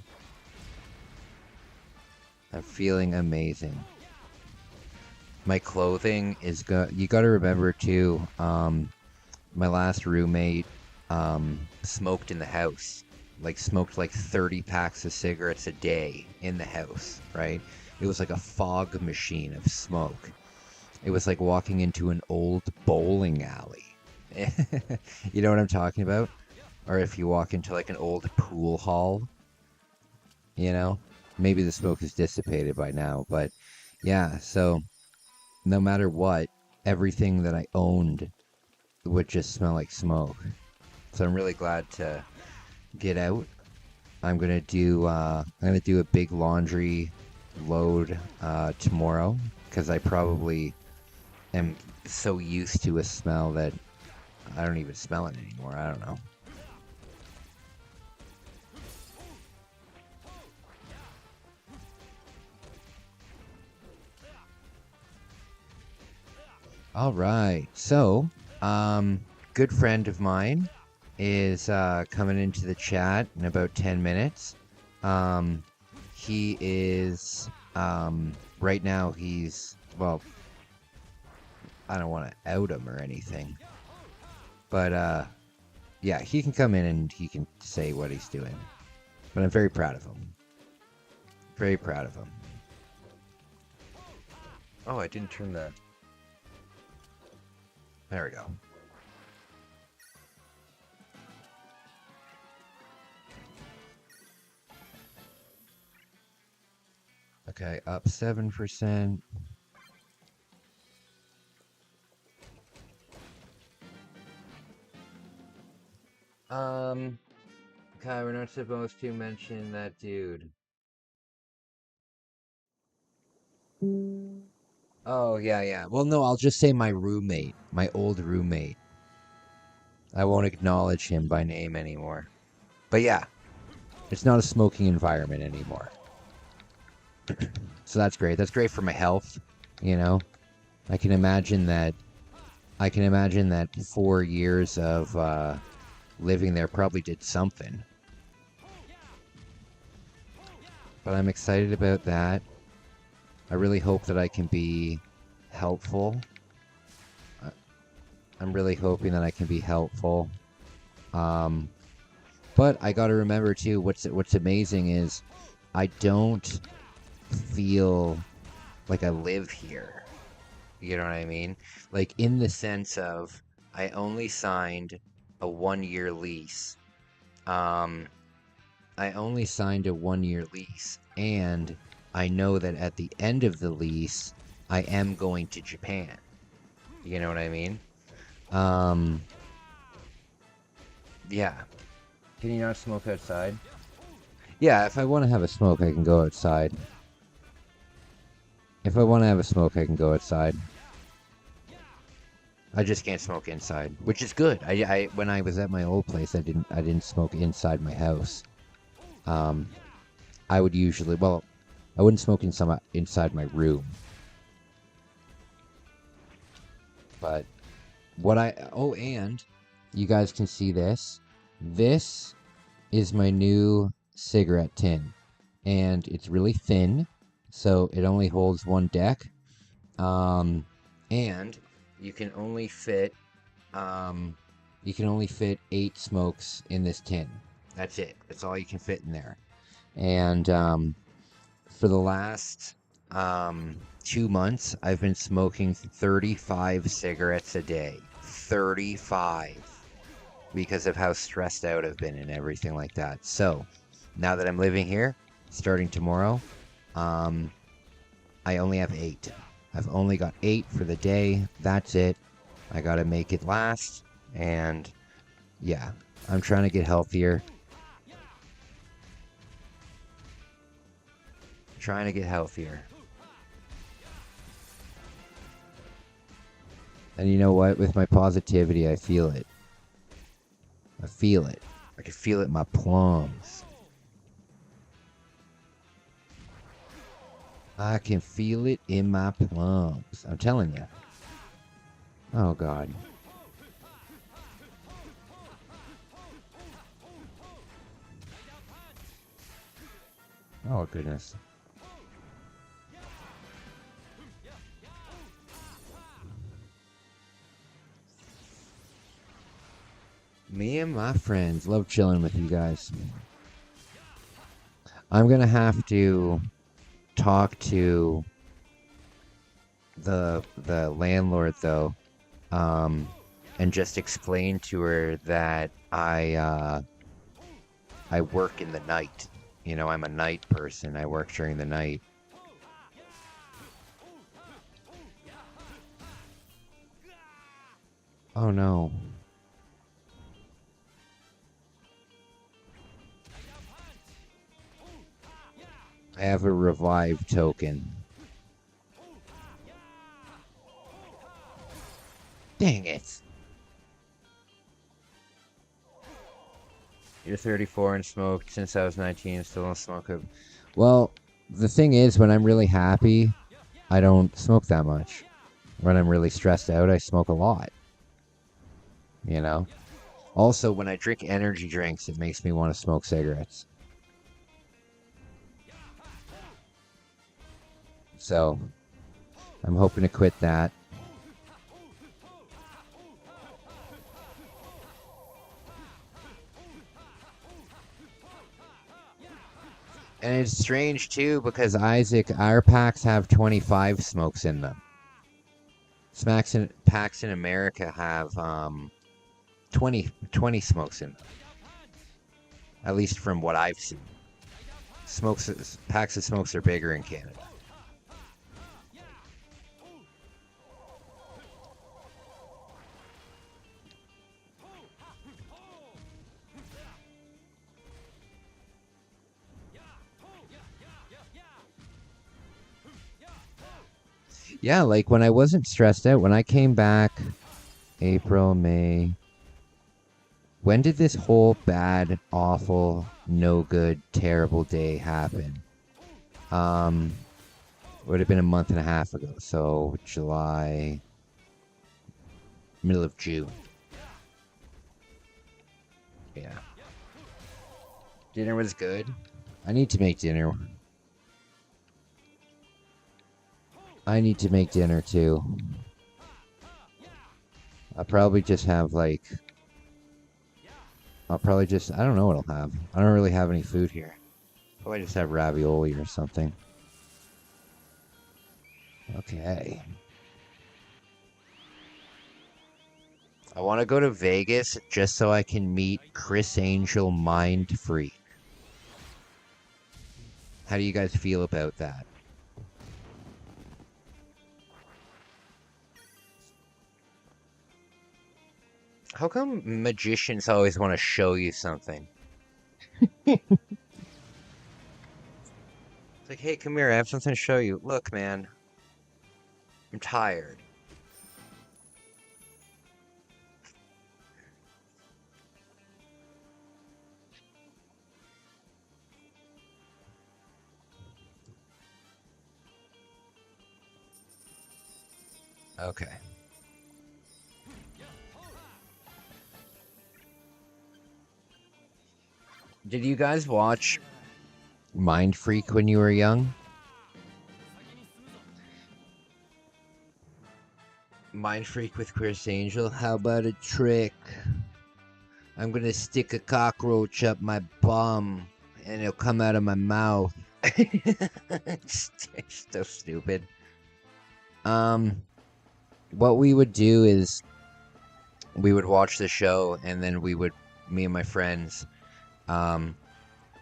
My clothing is good. You gotta remember too, my last roommate smoked in the house. Smoked like 30 packs of cigarettes a day in the house, right? It was like a fog machine of smoke. It was like walking into an old bowling alley. You know what I'm talking about? Or if you walk into like an old pool hall, you know? Maybe the smoke is dissipated by now, but yeah, so no matter what, everything that I owned would just smell like smoke. So I'm really glad to get out. I'm gonna do a big laundry load tomorrow, because I probably am so used to a smell that I don't even smell it anymore. I don't know. All right. So, good friend of mine is coming into the chat in about 10 minutes. He is right now he's, well, I don't want to out him or anything. But yeah, he can come in and he can say what he's doing. But I'm very proud of him. Very proud of him. Oh, I didn't turn that. There we go. Okay, up 7%. Okay, we're not supposed to mention that dude. Oh, yeah. Well, no, I'll just say my roommate, my old roommate. I won't acknowledge him by name anymore. But yeah, it's not a smoking environment anymore. So that's great. That's great for my health, you know. I can imagine that 4 years of living there probably did something. But I'm excited about that. I really hope that I can be helpful. I'm really hoping that I can be helpful. But I got to remember too, what's amazing is I don't feel like I live here. You know what I mean? Like, in the sense of, I only signed a 1-year lease. I only signed a 1-year lease, and I know that at the end of the lease, I am going to Japan. You know what I mean? Yeah. Can you not smoke outside? Yeah, if I want to have a smoke, I can go outside. If I want to have a smoke, I can go outside. I just can't smoke inside, which is good. I when I was at my old place, I didn't smoke inside my house. I would usually, well, I wouldn't smoke inside my room. But and you guys can see this. This is my new cigarette tin, and it's really thin, so it only holds one deck. And you can only fit 8 smokes in this tin. That's it. That's all you can fit in there. And for the last 2 months, I've been smoking 35 cigarettes a day. 35. Because of how stressed out I've been and everything like that. So, now that I'm living here, starting tomorrow, I only have 8. I've only got 8 for the day. That's it. I gotta make it last. And yeah, I'm trying to get healthier. Trying to get healthier. And you know what? With my positivity, I feel it. I feel it. I can feel it in my plums. I can feel it in my plums. I'm telling you. Oh, God. Oh, goodness. Me and my friends love chilling with you guys. I'm going to have to talk to the landlord, though, and just explain to her that I work in the night. You know, I'm a night person. I work during the night. Oh, no. I have a revive token. Dang it. You're 34 and smoked since I was 19. Still don't smoke it. Well, the thing is, when I'm really happy, I don't smoke that much. When I'm really stressed out, I smoke a lot. You know? Also, when I drink energy drinks, it makes me want to smoke cigarettes. So, I'm hoping to quit that. And it's strange, too, because Isaac, our packs have 25 smokes in them. Packs in America have 20 smokes in them. At least from what I've seen. Packs of smokes are bigger in Canada. Yeah, like when I wasn't stressed out, when I came back, April, May. When did this whole bad, awful, no good, terrible day happen? Would have been a month and a half ago. So July, middle of June. Yeah. Dinner was good. I need to make dinner. I need to make dinner too. I'll probably just have like... I don't know what I'll have. I don't really have any food here. Probably just have ravioli or something. Okay. I want to go to Vegas just so I can meet Chris Angel Mind Freak. How do you guys feel about that? How come magicians always want to show you something? It's like, hey, come here, I have something to show you. Look, man. I'm tired. Okay. Did you guys watch Mind Freak when you were young? Mind Freak with Chris Angel? How about a trick? I'm gonna stick a cockroach up my bum and it'll come out of my mouth. It's so stupid. What we would do is we would watch the show and then me and my friends,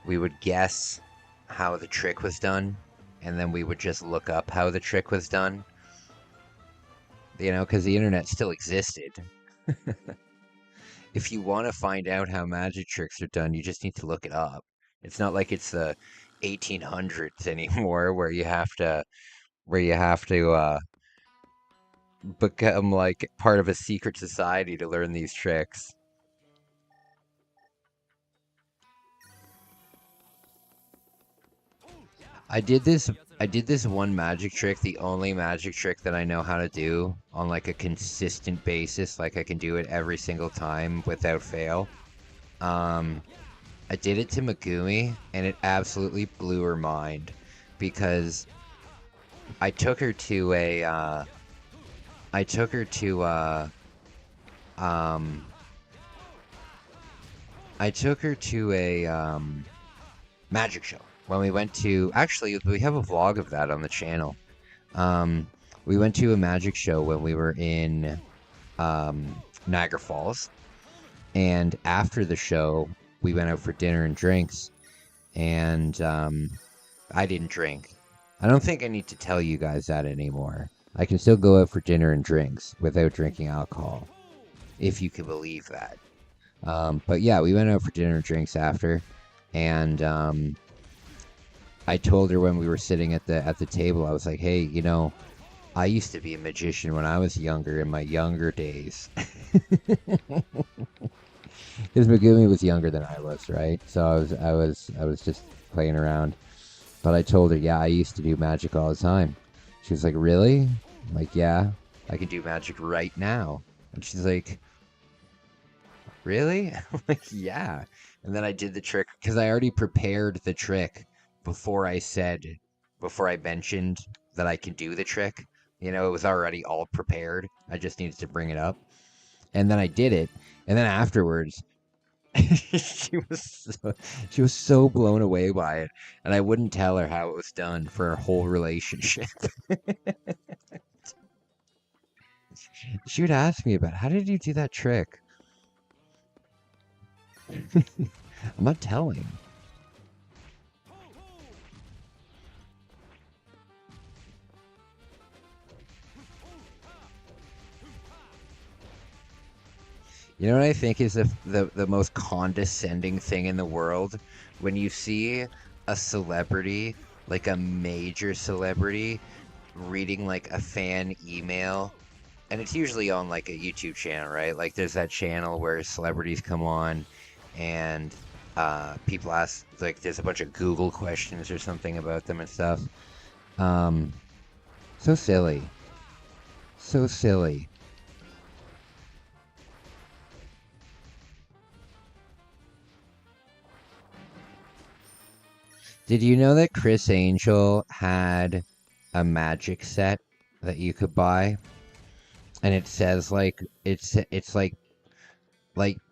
we would guess how the trick was done, and then we would just look up how the trick was done. You know, because the internet still existed. If you want to find out how magic tricks are done, you just need to look it up. It's not like it's the 1800s anymore, where you have to become like part of a secret society to learn these tricks. I did this one magic trick, the only magic trick that I know how to do on like a consistent basis, like I can do it every single time without fail. I did it to Megumi and it absolutely blew her mind because I took her to a magic show. When we went to, actually, we have a vlog of that on the channel. We went to a magic show when we were in Niagara Falls. And after the show, we went out for dinner and drinks. And I didn't drink. I don't think I need to tell you guys that anymore. I can still go out for dinner and drinks without drinking alcohol. If you can believe that. But yeah, we went out for dinner and drinks after. And I told her when we were sitting at the table, I was like, hey, you know, I used to be a magician when I was younger, in my younger days. Because Megumi was younger than I was, right? So I was just playing around. But I told her, yeah, I used to do magic all the time. She was like, really? I'm like, yeah, I can do magic right now. And she's like, really? I'm like, yeah. And then I did the trick because I already prepared the trick before I mentioned that I can do the trick. You know, it was already all prepared. I just needed to bring it up. And then I did it. And then afterwards, she was so blown away by it. And I wouldn't tell her how it was done for our whole relationship. She would ask me about, how did you do that trick? I'm not telling. You know what I think is the most condescending thing in the world? When you see a celebrity, like a major celebrity, reading like a fan email, and it's usually on like a YouTube channel, right? Like there's that channel where celebrities come on and people ask, like there's a bunch of Google questions or something about them and stuff. So silly. So silly. Did you know that Chris Angel had a magic set that you could buy? And it says like it's like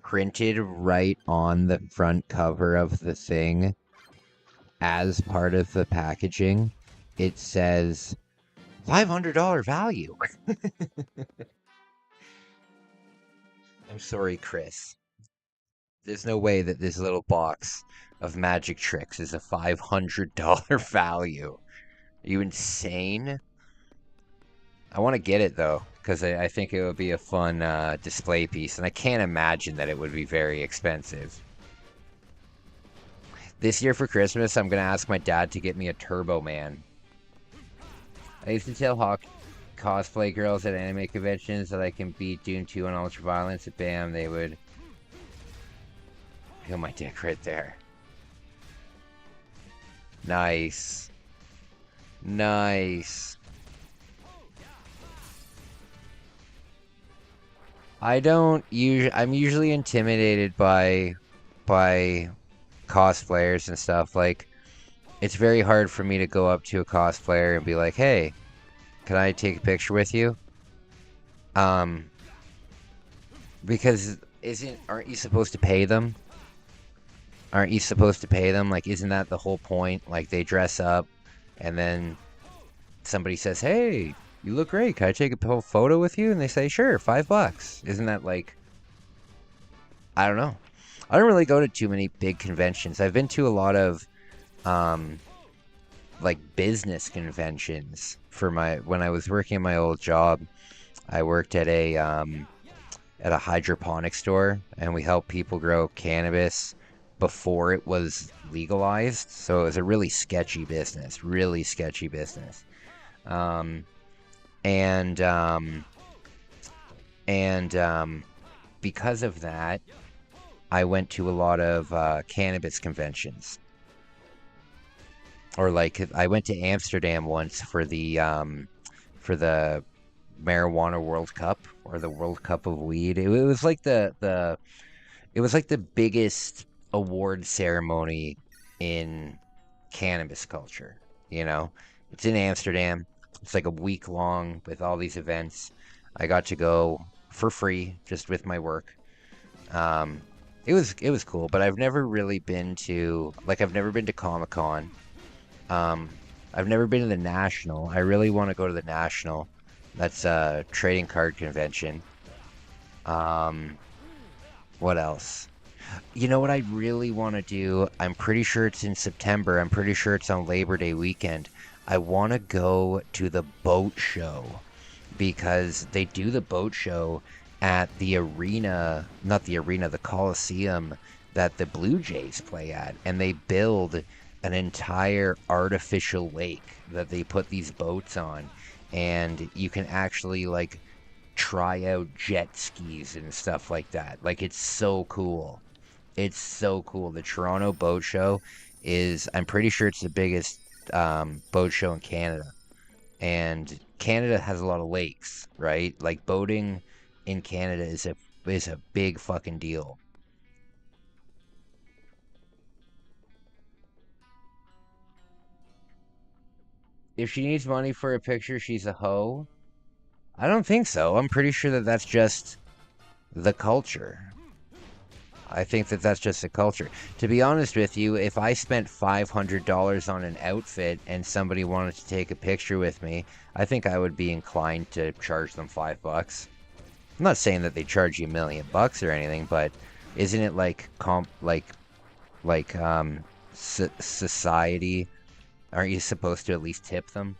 printed right on the front cover of the thing as part of the packaging. It says $500 value. I'm sorry, Chris. There's no way that this little box of magic tricks is a $500 value. Are you insane? I want to get it though, because I think it would be a fun display piece, and I can't imagine that it would be very expensive. This year for Christmas, I'm going to ask my dad to get me a Turbo Man. I used to tell cosplay girls at anime conventions that I can beat Doom 2 on Ultraviolence, and bam, they would feel my dick right there. Nice. Nice. I'm usually intimidated by cosplayers and stuff. Like, it's very hard for me to go up to a cosplayer and be like, hey, can I take a picture with you? Because aren't you supposed to pay them? Aren't you supposed to pay them? Like, isn't that the whole point? Like, they dress up and then somebody says, hey, you look great. Can I take a photo with you? And they say, sure, $5. Isn't that like, I don't know. I don't really go to too many big conventions. I've been to a lot of like business conventions for when I was working at my old job. I worked at a hydroponic store, and we helped people grow cannabis before it was legalized. So it was a really sketchy business, and because of that, I went to a lot of cannabis conventions. Or like I went to Amsterdam once for the marijuana World Cup, or the World Cup of weed. It was like the biggest award ceremony in cannabis culture. You know, it's in Amsterdam. It's like a week long with all these events. I got to go for free, just with my work. It was cool, but I've never really been to Comic-Con. I've never been to the National. I really want to go to the National. That's a trading card convention. What else? You know what I really want to do? I'm pretty sure it's in September. I'm pretty sure it's on Labor Day weekend. I want to go to the boat show, because they do the boat show at the arena, not the arena, the Coliseum that the Blue Jays play at, and they build an entire artificial lake that they put these boats on, and you can actually like try out jet skis and stuff like that. Like, it's so cool. It's so cool. The Toronto Boat Show is, I'm pretty sure it's the biggest boat show in Canada. And Canada has a lot of lakes, right? Like, boating in Canada is a big fucking deal. If she needs money for a picture, she's a hoe. I don't think so. I'm pretty sure that that's just the culture. I think that that's just the culture. To be honest with you, if I spent $500 on an outfit and somebody wanted to take a picture with me, I think I would be inclined to charge them $5. I'm not saying that they charge you $1 million or anything, but isn't it like society? Aren't you supposed to at least tip them?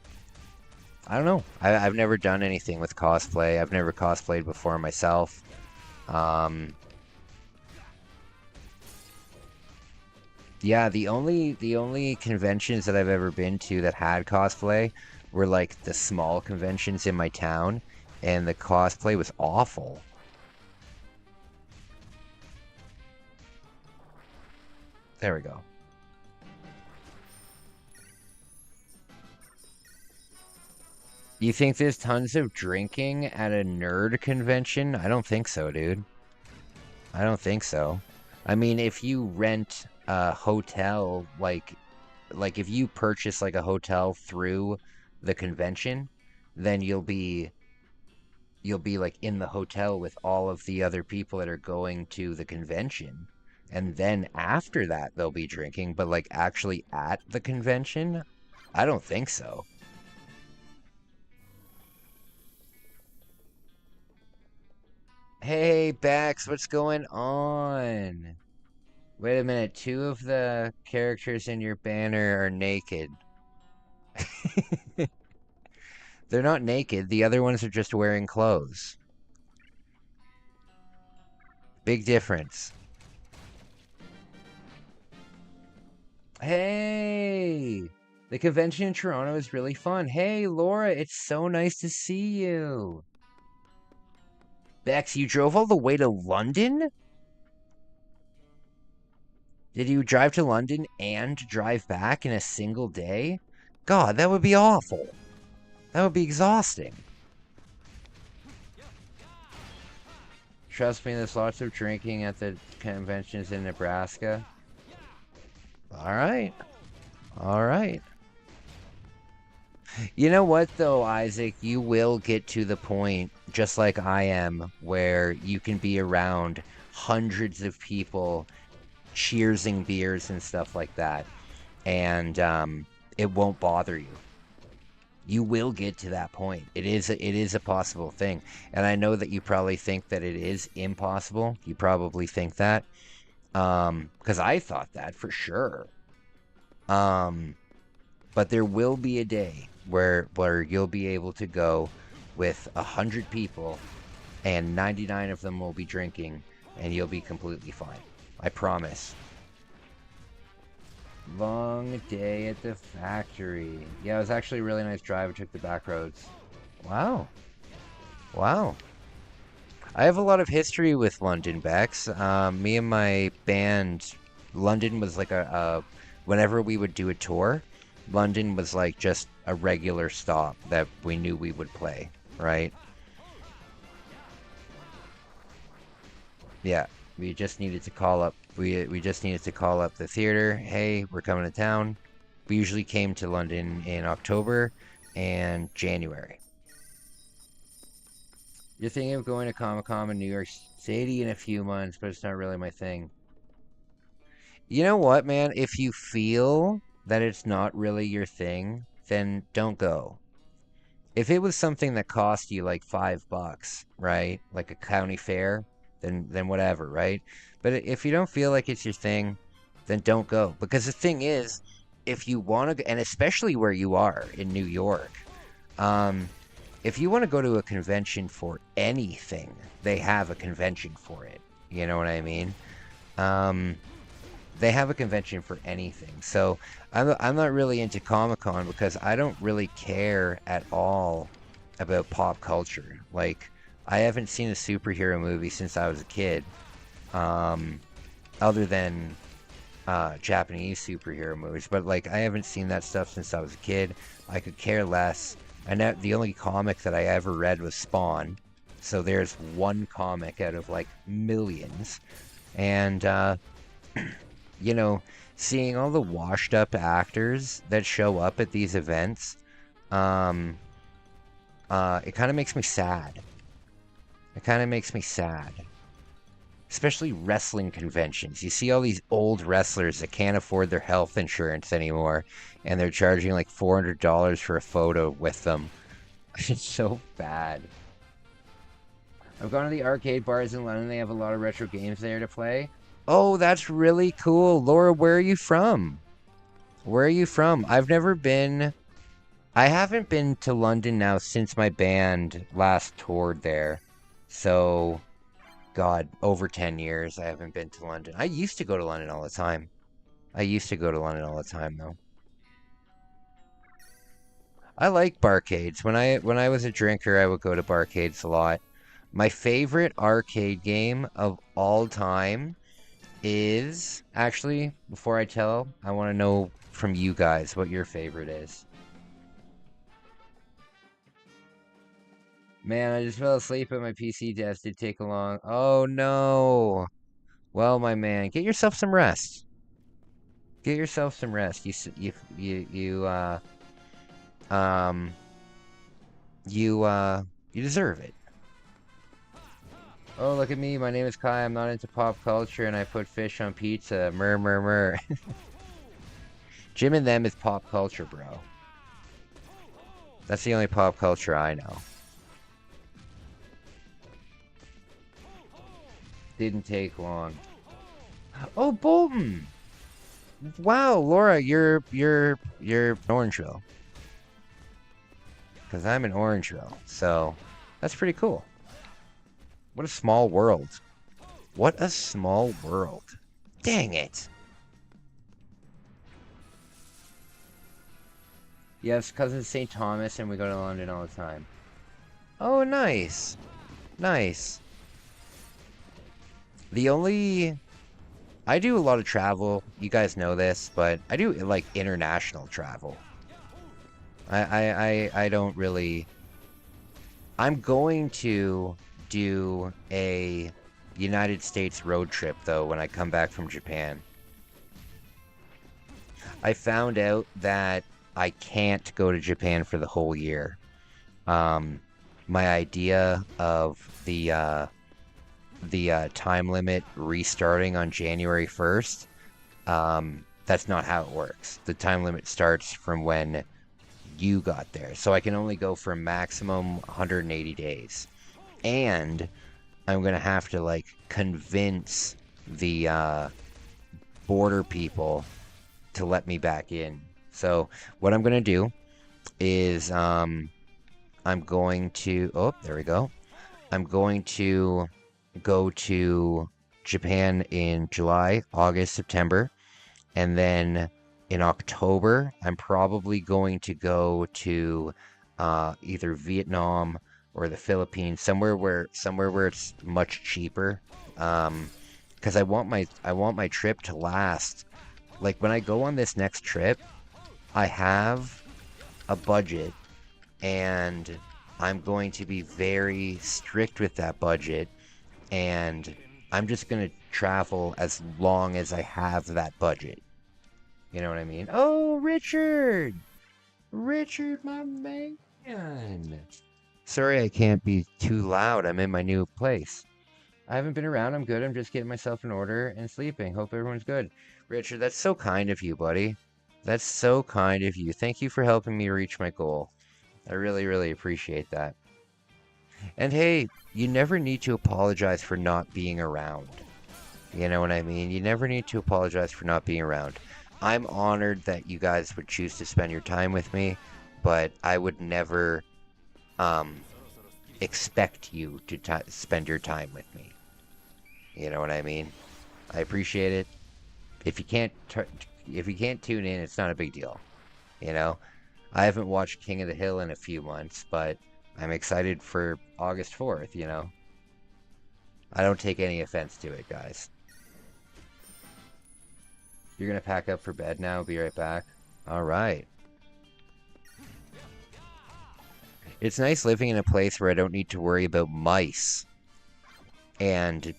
I don't know. I've never done anything with cosplay. I've never cosplayed before myself. Yeah, the only conventions that I've ever been to that had cosplay were like the small conventions in my town, and the cosplay was awful. There we go. You think there's tons of drinking at a nerd convention? I don't think so, dude. I don't think so. I mean, if you rent a hotel, like if you purchase like a hotel through the convention, then you'll be like in the hotel with all of the other people that are going to the convention. And then after that, they'll be drinking, but like actually at the convention, I don't think so. Hey, Bax, what's going on? Wait a minute, 2 of the characters in your banner are naked. They're not naked, the other ones are just wearing clothes. Big difference. Hey! The convention in Toronto is really fun. Hey, Laura, it's so nice to see you. Bex, you drove all the way to London? Did you drive to London and drive back in a single day? God, that would be awful. That would be exhausting. Trust me, there's lots of drinking at the conventions in Nebraska. Alright. Alright. You know what, though, Isaac? You will get to the point, just like I am, where you can be around hundreds of people cheersing beers and stuff like that, and it won't bother you. You will get to that point. It is a possible thing, and I know that you probably think that it is impossible. You probably think that, because I thought that for sure. But there will be a day where you'll be able to go with 100 people, and 99 of them will be drinking, and you'll be completely fine. I promise. Long day at the factory. Yeah, it was actually a really nice drive. I took the back roads. Wow. Wow. I have a lot of history with London, Bex. Me and my band, London was like whenever we would do a tour, London was like just a regular stop that we knew we would play, right? Yeah, we just needed to call up. We just needed to call up the theater. Hey, we're coming to town. We usually came to London in October and January. You're thinking of going to Comic-Con in New York City in a few months, but it's not really my thing. You know what, man? If you feel that it's not really your thing, then don't go. If it was something that cost you like $5, right? Like a county fair, then whatever, right? But if you don't feel like it's your thing, then don't go. Because the thing is, if you want to, and especially where you are in New York, if you want to go to a convention for anything, they have a convention for it. You know what I mean? they have a convention for anything. So I'm not really into Comic-Con because I don't really care at all about pop culture. Like, I haven't seen a superhero movie since I was a kid, other than Japanese superhero movies. But like, I haven't seen that stuff since I was a kid. I could care less. And the only comic that I ever read was Spawn. So there's one comic out of like millions. And you know, seeing all the washed up actors that show up at these events, it kind of makes me sad. It kind of makes me sad. Especially wrestling conventions. You see all these old wrestlers that can't afford their health insurance anymore, and they're charging like $400 for a photo with them. It's so bad. I've gone to the arcade bars in London. They have a lot of retro games there to play. Oh, that's really cool. Laura, where are you from? Where are you from? I've never been... I haven't been to London now since my band last toured there. So, God, over 10 years I haven't been to London. I used to go to London all the time. Though. I like barcades. When I was a drinker, I would go to barcades a lot. My favorite arcade game of all time is... Actually, before I tell, I want to know from you guys what your favorite is. Man, I just fell asleep at my PC desk. Did take a long... Oh, no. Well, my man, get yourself some rest. Get yourself some rest. You deserve it. Oh, look at me. My name is Kai. I'm not into pop culture, and I put fish on pizza. Murr, murr, murr. Jim and them is pop culture, bro. That's the only pop culture I know. Didn't take long. Oh, Bolton! Wow, Laura, you're Orangeville. Because I'm in Orangeville, so that's pretty cool. What a small world. What a small world. Dang it. Yes, cousin St. Thomas, and we go to London all the time. Oh, nice. Nice. I do a lot of travel. You guys know this, but I do like international travel. I don't really... I'm going to do a United States road trip, though, when I come back from Japan. I found out that I can't go to Japan for the whole year. My idea of the time limit restarting on January 1st, that's not how it works. The time limit starts from when you got there. So I can only go for a maximum 180 days. And I'm going to have to, like, convince the border people to let me back in. So what I'm going to do is I'm going to... Oh, there we go. I'm going to go to Japan in July, August, September. And then in October, I'm probably going to go to either Vietnam or the Philippines, somewhere where it's much cheaper. Because I want my trip to last. Like, when I go on this next trip, I have a budget, and I'm going to be very strict with that budget, and I'm just going to travel as long as I have that budget. You know what I mean? Oh, Richard! Richard, my man! Sorry I can't be too loud. I'm in my new place. I haven't been around. I'm good. I'm just getting myself in order and sleeping. Hope everyone's good. Richard, that's so kind of you, buddy. That's so kind of you. Thank you for helping me reach my goal. I really, really appreciate that. And hey, you never need to apologize for not being around. You know what I mean? You never need to apologize for not being around. I'm honored that you guys would choose to spend your time with me, but I would never expect you to spend your time with me. You know what I mean? I appreciate it. if you can't tune in, it's not a big deal. You know, I haven't watched King of the Hill in a few months, but I'm excited for August 4th, you know. I don't take any offense to it, guys. You're gonna pack up for bed now, be right back. Alright. It's nice living in a place where I don't need to worry about mice and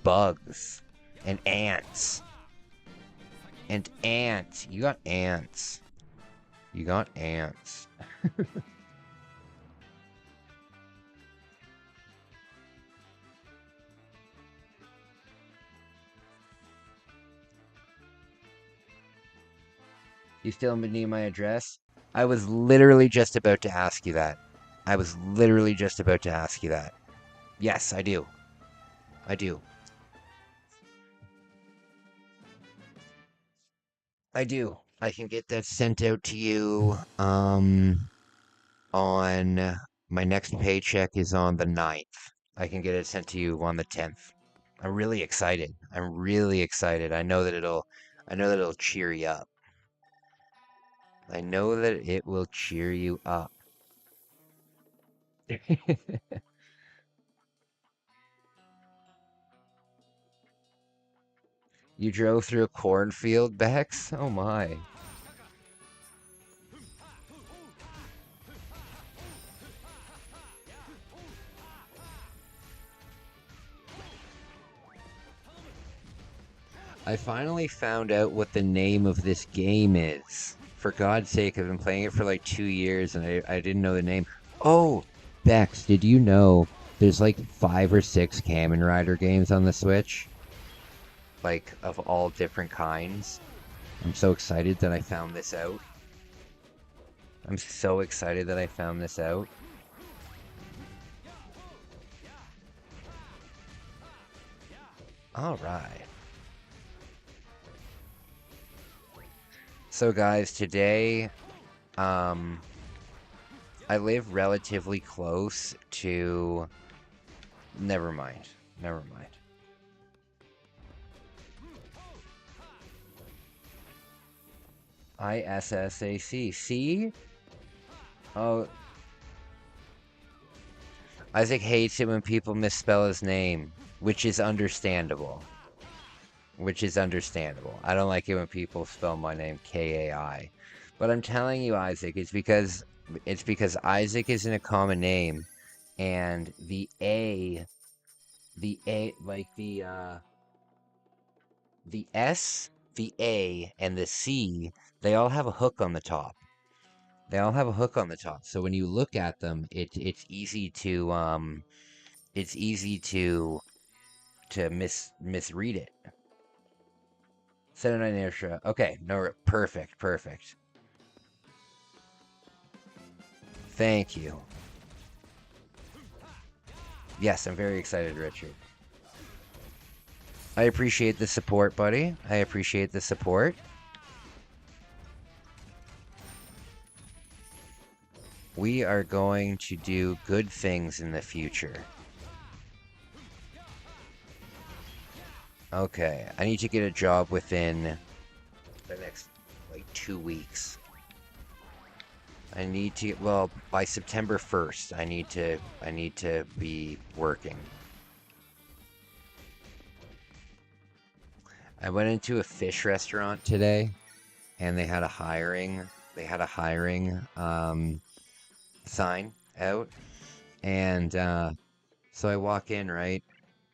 bugs and ants. And ants. You got ants. You got ants. You still need my address? I was literally just about to ask you that. I was literally just about to ask you that. Yes, I do. I do. I do. I can get that sent out to you, on my next paycheck is on the 9th. I can get it sent to you on the 10th. I'm really excited. I'm really excited. I know that it'll cheer you up. I know that it will cheer you up. You drove through a cornfield, Bex? Oh my. I finally found out what the name of this game is. For God's sake, I've been playing it for like 2 years and I didn't know the name. Oh, Bex, did you know there's like 5 or 6 Kamen Rider games on the Switch? Like, of all different kinds. I'm so excited that I found this out. I'm so excited that I found this out. Alright. So guys, today, I live relatively close to... Never mind. Never mind. ISSAC. See? Oh. Isaac hates it when people misspell his name, which is understandable. Which is understandable. I don't like it when people spell my name K-A-I. But I'm telling you, Isaac, it's because Isaac isn't a common name, and the S, the A, and the C, they all have a hook on the top. They all have a hook on the top. So when you look at them, it's easy to misread it. 79 inertia. Okay, no, perfect. Thank you. Yes, I'm very excited, Richard. I appreciate the support, buddy. I appreciate the support. We are going to do good things in the future. Okay, I need to get a job within the next, like, 2 weeks. I need to, well, by September 1st, I need to be working. I went into a fish restaurant today, and they had a hiring sign out, and so I walk in, right?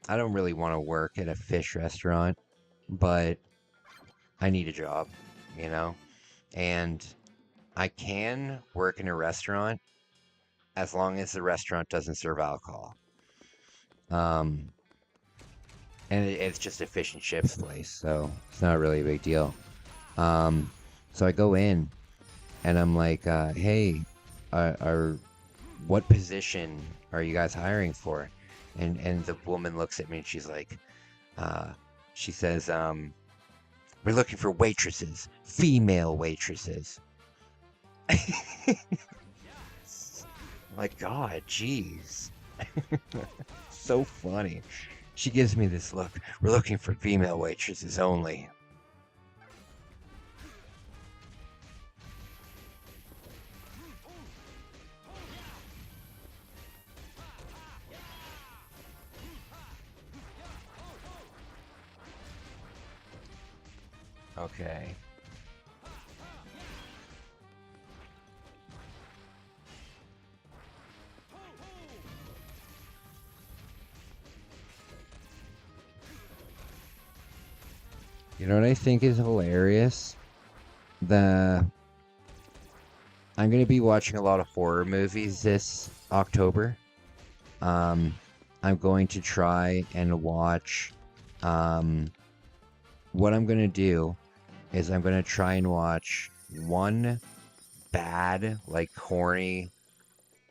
I don't really want to work at a fish restaurant, but I need a job, you know? And I can work in a restaurant as long as the restaurant doesn't serve alcohol. And it's just a fish and chips place, so it's not really a big deal. So I go in, and I'm like, hey, what position are you guys hiring for? And the woman looks at me and she's like, she says, we're looking for waitresses, female waitresses. My God, jeez. So funny. She gives me this look. We're looking for female waitresses only. Okay. You know what I think is hilarious? I'm going to be watching a lot of horror movies this October. I'm going to try and watch, what I'm going to do is I'm going to try and watch one bad, like, corny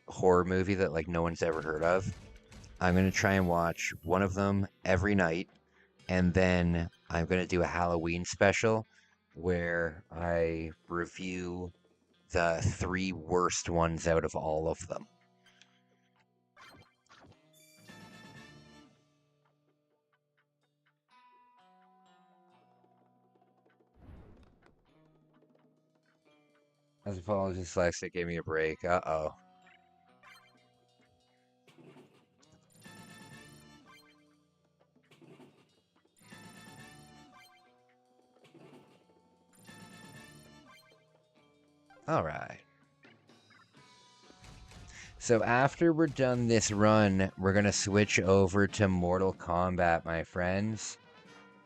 horror movie that, like, no one's ever heard of. I'm going to try and watch one of them every night, and then I'm going to do a Halloween special where I review the 3 worst ones out of all of them. As a follow dyslexic, gave me a break. Uh-oh. Alright. So after we're done this run, we're going to switch over to Mortal Kombat, my friends.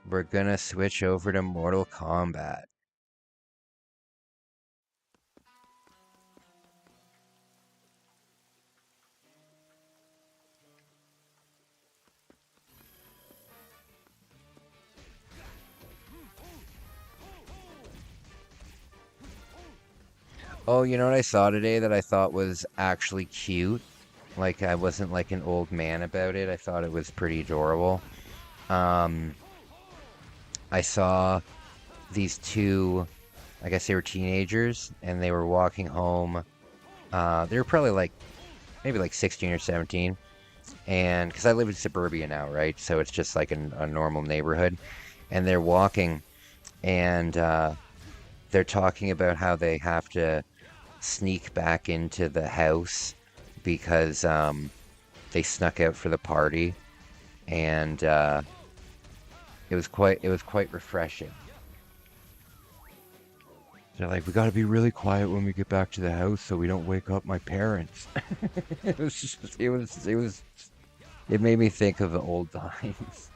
We're going to switch over to Mortal Kombat. Oh, you know what I saw today that I thought was actually cute? Like, I wasn't like an old man about it. I thought it was pretty adorable. I saw these two, I guess they were teenagers, and they were walking home. They were probably like, maybe like 16 or 17. And, because I live in suburbia now, right? So it's just like a normal neighborhood. And they're walking, and they're talking about how they have to sneak back into the house because they snuck out for the party, and it was quite refreshing. They're like, we got to be really quiet when we get back to the house so we don't wake up my parents. It made me think of the old times.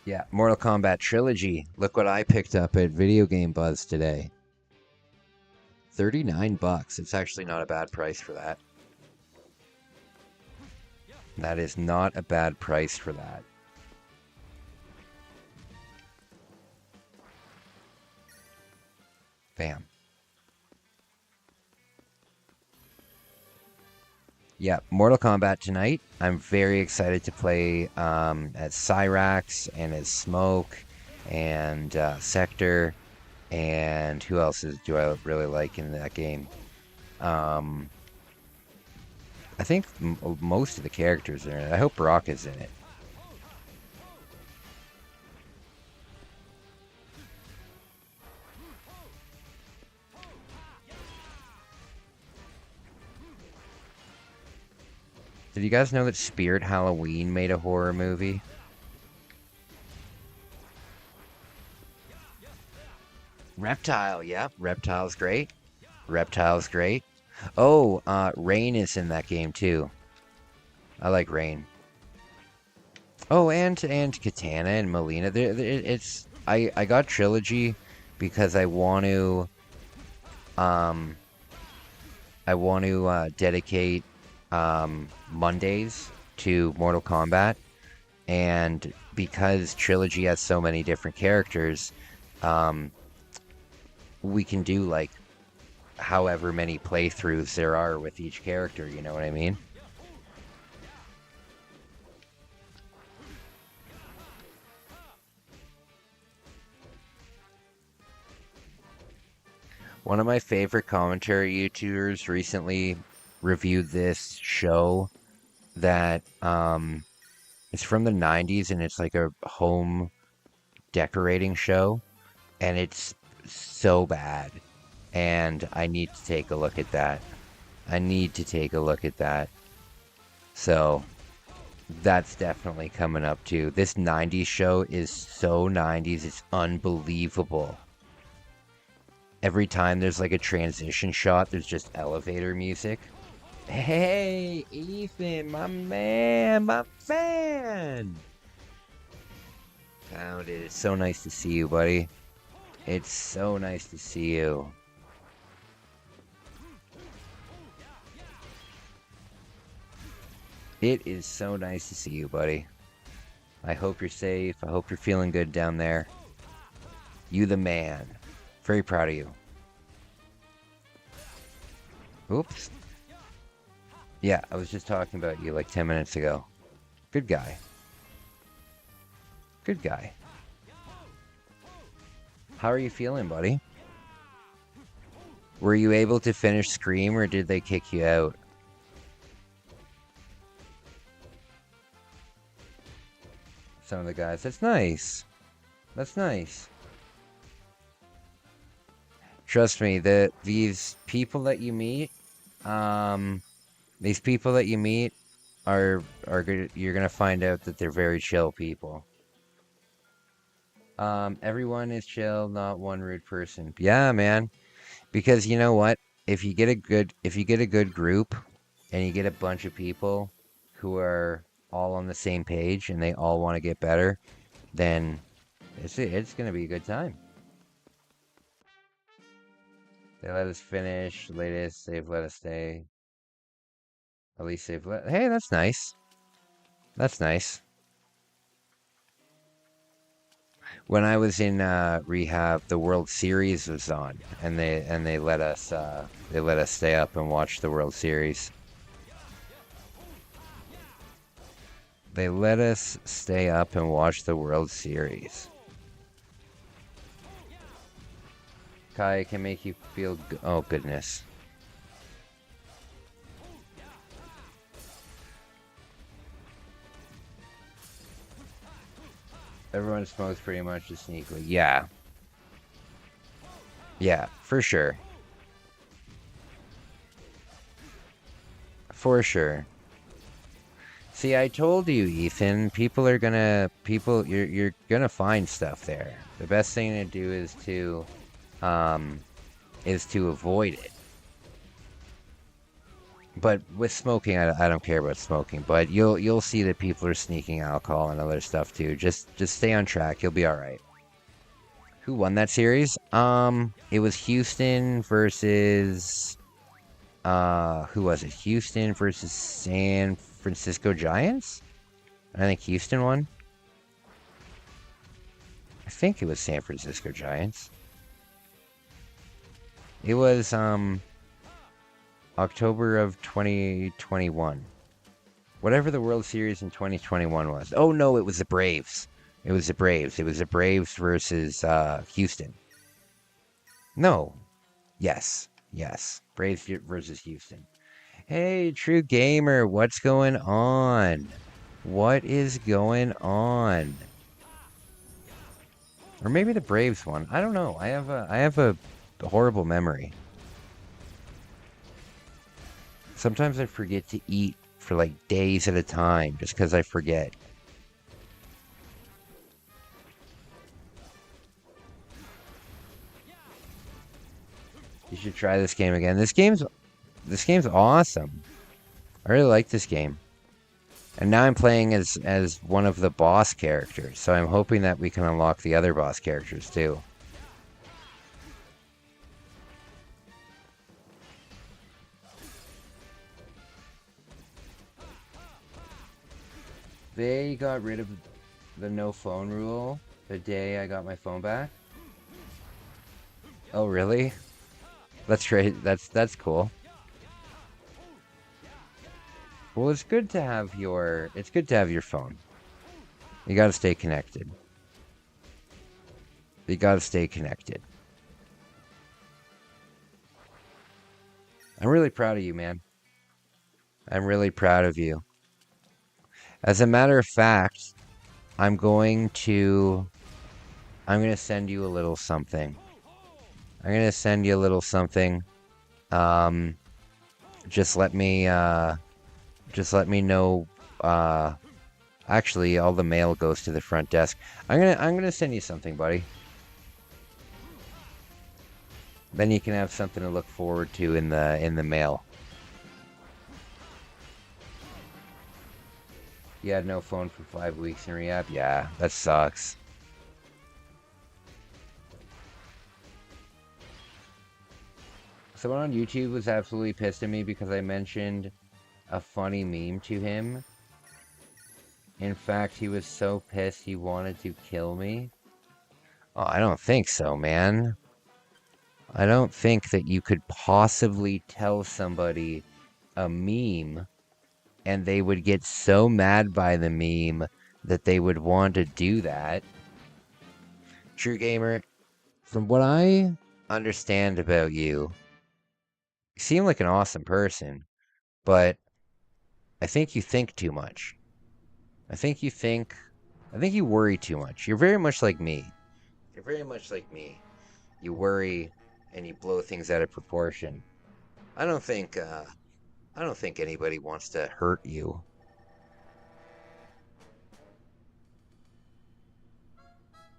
Yeah, Mortal Kombat Trilogy. Look what I picked up at Video Game Buzz today. $39. It's actually not a bad price for that. That is not a bad price for that. Bam. Yeah, Mortal Kombat tonight. I'm very excited to play as Cyrax and as Smoke and Sector, and who else do I really like in that game? I think most of the characters are in it. I hope Brock is in it. Did you guys know that Spirit Halloween made a horror movie? Reptile, yeah. Reptile's great. Reptile's great. Oh, Rain is in that game too. I like Rain. Oh, and Katana and Melina. I got Trilogy because I want to dedicate Mondays to Mortal Kombat, and because Trilogy has so many different characters, we can do like however many playthroughs there are with each character, you know what I mean? One of my favorite commentary YouTubers recently reviewed this show that it's from the 90s, and it's like a home decorating show, and it's so bad, and I need to take a look at that. So That's definitely coming up too. This 90s show is so 90s, it's unbelievable. Every time there's like a transition shot, there's just elevator music. Hey, Ethan, my man, my fan! Found it. It's so nice to see you, buddy. It's so nice to see you. It is so nice to see you, buddy. I hope you're safe. I hope you're feeling good down there. You the man. Very proud of you. Oops. Yeah, I was just talking about you like 10 minutes ago. Good guy. Good guy. How are you feeling, buddy? Were you able to finish Scream or did they kick you out? Some of the guys. That's nice. That's nice. Trust me, these people that you meet, these people that you meet are good. You're gonna find out that they're very chill people. Everyone is chill, not one rude person. Yeah, man. Because you know what? If you get a good group and you get a bunch of people who are all on the same page and they all want to get better, then it's gonna be a good time. They let us finish. Latest, they've let us stay. At least they've let. Hey, that's nice. That's nice. When I was in rehab, the World Series was on, and they let us stay up and watch the World Series. They let us stay up and watch the World Series. Kai can make you feel oh goodness. Everyone smokes pretty much just sneakily. Yeah. Yeah, for sure. For sure. See, I told you, Ethan, you're gonna find stuff there. The best thing to do is to avoid it. But with smoking, I don't care about smoking. But you'll see that people are sneaking alcohol and other stuff too. Just stay on track. You'll be all right. Who won that series? It was Houston versus who was it? Houston versus San Francisco Giants? I think Houston won. I think it was San Francisco Giants. It was October of 2021. Whatever the World Series in 2021 was. Oh no, it was the Braves. It was the Braves. It was the Braves versus Houston. No. Yes. Yes. Braves versus Houston. Hey, True Gamer, what's going on? What is going on? Or maybe the Braves won. I don't know. I have a horrible memory. Sometimes I forget to eat for like days at a time just because I forget. You should try this game again. This game's awesome. I really like this game. And now I'm playing as one of the boss characters, so I'm hoping that we can unlock the other boss characters too. They got rid of the no phone rule the day I got my phone back. Oh, really? That's great. That's cool. Well, it's good to have your phone. You gotta stay connected. You gotta stay connected. I'm really proud of you, man. I'm really proud of you. As a matter of fact, I'm gonna send you a little something. I'm gonna send you a little something. Just let me know Actually, all the mail goes to the front desk. I'm gonna send you something, buddy. Then you can have something to look forward to in the mail. You had no phone for 5 weeks in rehab? Yeah, that sucks. Someone on YouTube was absolutely pissed at me because I mentioned a funny meme to him. In fact, he was so pissed he wanted to kill me. Oh, I don't think so, man. I don't think that you could possibly tell somebody a meme and they would get so mad by the meme that they would want to do that. True Gamer, from what I understand about you, you seem like an awesome person, but I think you think too much. I think you worry too much. You're very much like me. You're very much like me. You worry and you blow things out of proportion. I don't think anybody wants to hurt you.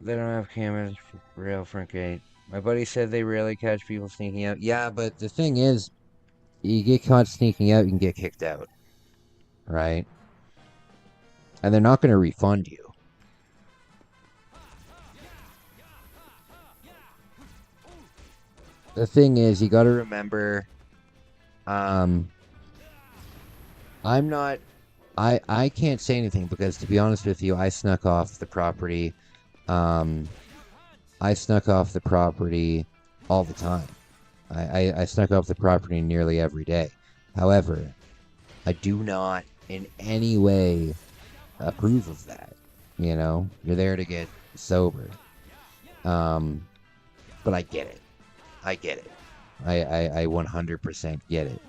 They don't have cameras for real front gate. My buddy said they rarely catch people sneaking out. Yeah, but the thing is, you get caught sneaking out, you can get kicked out. Right? And they're not going to refund you. The thing is, you got to remember, I can't say anything because, to be honest with you, I snuck off the property. I snuck off the property all the time. I snuck off the property nearly every day. However, I do not in any way approve of that. You know, you're there to get sober. But I get it. I get it. I 100% get it.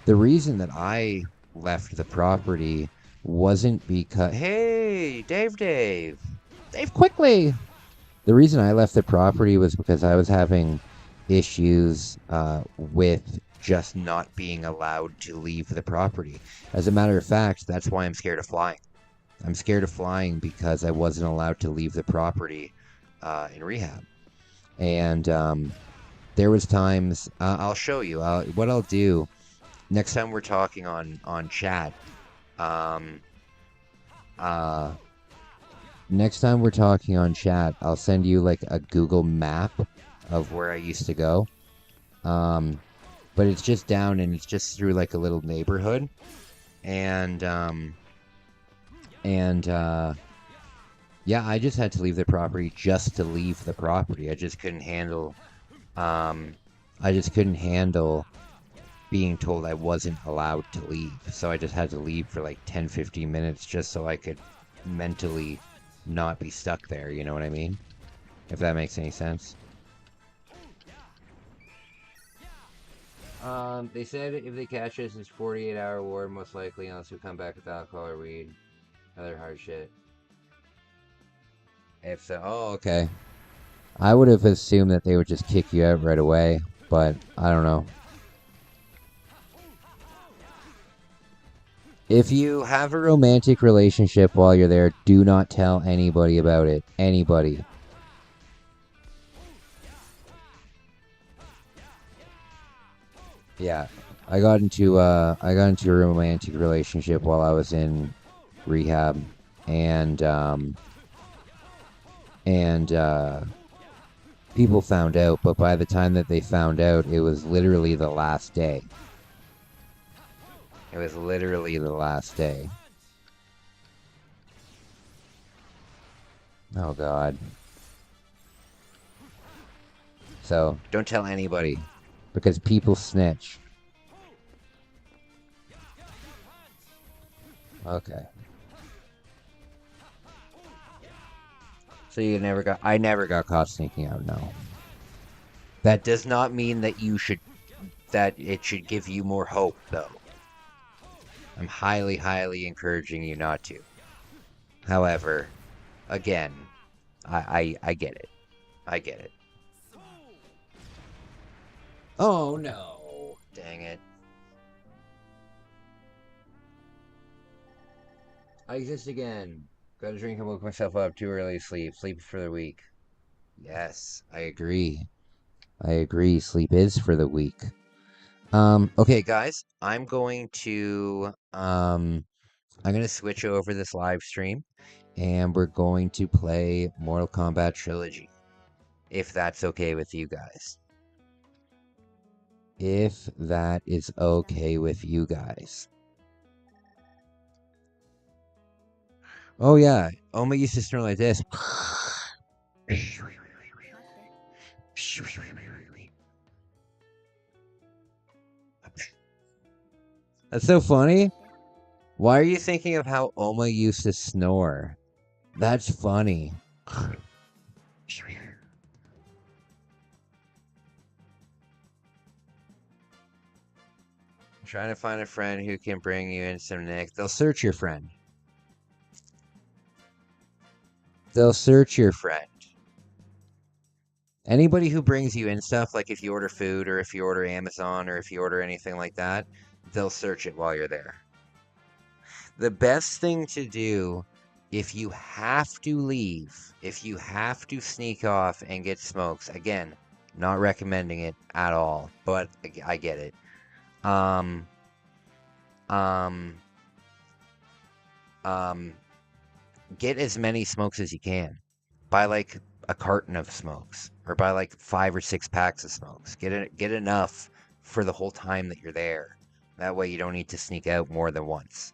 The reason that I left the property wasn't because... Hey, Dave, quickly! The reason I left the property was because I was having issues with just not being allowed to leave the property. As a matter of fact, that's why I'm scared of flying. I'm scared of flying because I wasn't allowed to leave the property in rehab. And there was times... I'll show you. What I'll do... Next time we're talking on chat, next time we're talking on chat, I'll send you like a Google map of where I used to go. But it's just down and it's just through like a little neighborhood. And yeah, I just had to leave the property just to leave the property. I just couldn't handle, being told I wasn't allowed to leave. So I just had to leave for like 10-15 minutes just so I could mentally not be stuck there, you know what I mean? If that makes any sense. They said if they catch us, it's 48-hour war, most likely, unless we come back with alcohol or weed. Other hard shit. If so, oh, okay. I would have assumed that they would just kick you out right away, but I don't know. If you have a romantic relationship while you're there, do not tell anybody about it. Anybody. Yeah, I got into a romantic relationship while I was in rehab, and people found out. But by the time that they found out, it was literally the last day. It was literally the last day. Oh, God. So, don't tell anybody. Because people snitch. Okay. So I never got caught sneaking out, no. That does not mean that that it should give you more hope, though. I'm highly, highly encouraging you not to. However, again, I get it. I get it. Oh, no. Dang it. I exist again. Got a drink and woke myself up too early to sleep. Sleep is for the weak. Yes, I agree. I agree. Sleep is for the weak. Okay, guys, I'm going to switch over this live stream, and we're going to play Mortal Kombat Trilogy, if that's okay with you guys. If that is okay with you guys. Oh yeah, Oma used to snore like this. That's so funny. Why are you thinking of how Oma used to snore? That's funny. Trying to find a friend who can bring you in some Nick. They'll search your friend. They'll search your friend. Anybody who brings you in stuff, like if you order food or if you order Amazon or if you order anything like that, they'll search it while you're there. The best thing to do if you have to leave, if you have to sneak off and get smokes, again, not recommending it at all, but I get it. Get as many smokes as you can. Buy like a carton of smokes, or buy like 5 or 6 packs of smokes. Get enough for the whole time that you're there. That way you don't need to sneak out more than once.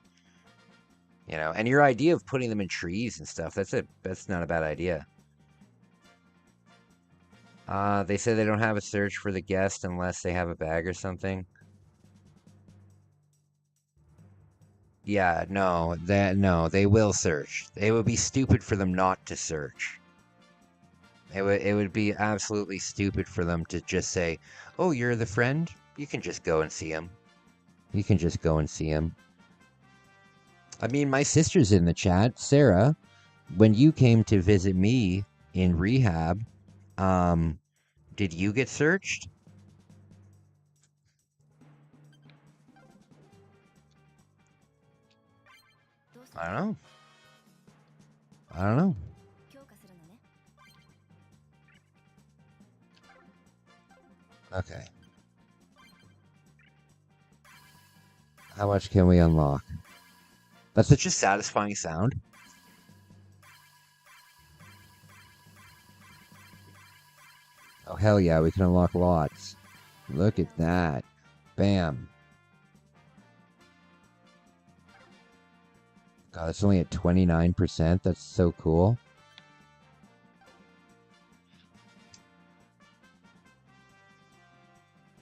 You know, and your idea of putting them in trees and stuff, that's not a bad idea. They say they don't have a search for the guest unless they have a bag or something. Yeah, no, they will search. It would be stupid for them not to search. It would be absolutely stupid for them to just say, "Oh, you're the friend? You can just go and see him. You can just go and see him." I mean, my sister's in the chat, Sarah. When you came to visit me in rehab, did you get searched? I don't know. I don't know. Okay. How much can we unlock? That's such a satisfying sound. Oh, hell yeah, we can unlock lots. Look at that. Bam. God, it's only at 29%. That's so cool.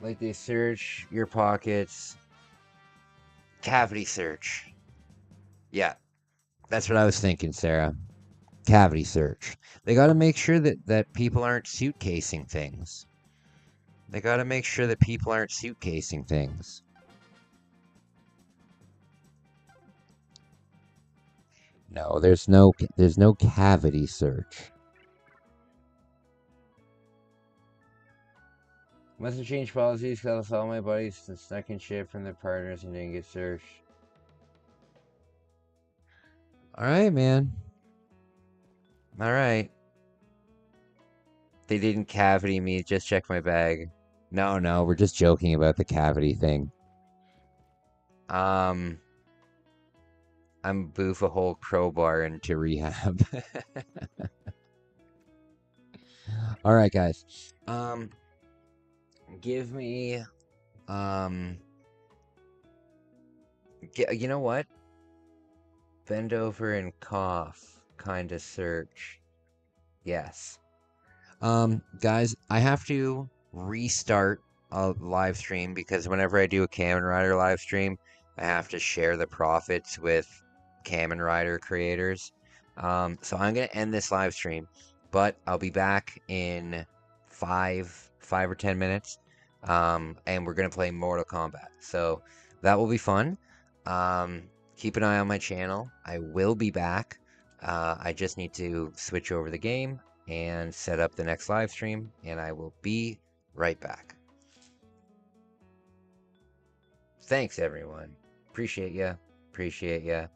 Like they search your pockets. Cavity search. Yeah, that's what I was thinking, Sarah. Cavity search. They got to make sure that people aren't suitcasing things. They got to make sure that people aren't suitcasing things. No, there's no cavity search. Must have changed policies because all my buddies stuck in shit from their partners and didn't get searched. Alright, man. Alright. They didn't cavity me, just check my bag. No, we're just joking about the cavity thing. I'm boof a whole crowbar into rehab. Alright, guys. Give me, you know what? Bend over and cough, kind of search. Yes. Guys, I have to restart a live stream because whenever I do a Kamen Rider live stream, I have to share the profits with Kamen Rider creators. So I'm gonna end this live stream, but I'll be back in 5 or 10 minutes. And we're gonna play Mortal Kombat. So that will be fun. Keep an eye on my channel. I will be back. I just need to switch over the game and set up the next live stream, and I will be right back. Thanks, everyone. Appreciate ya. Appreciate ya.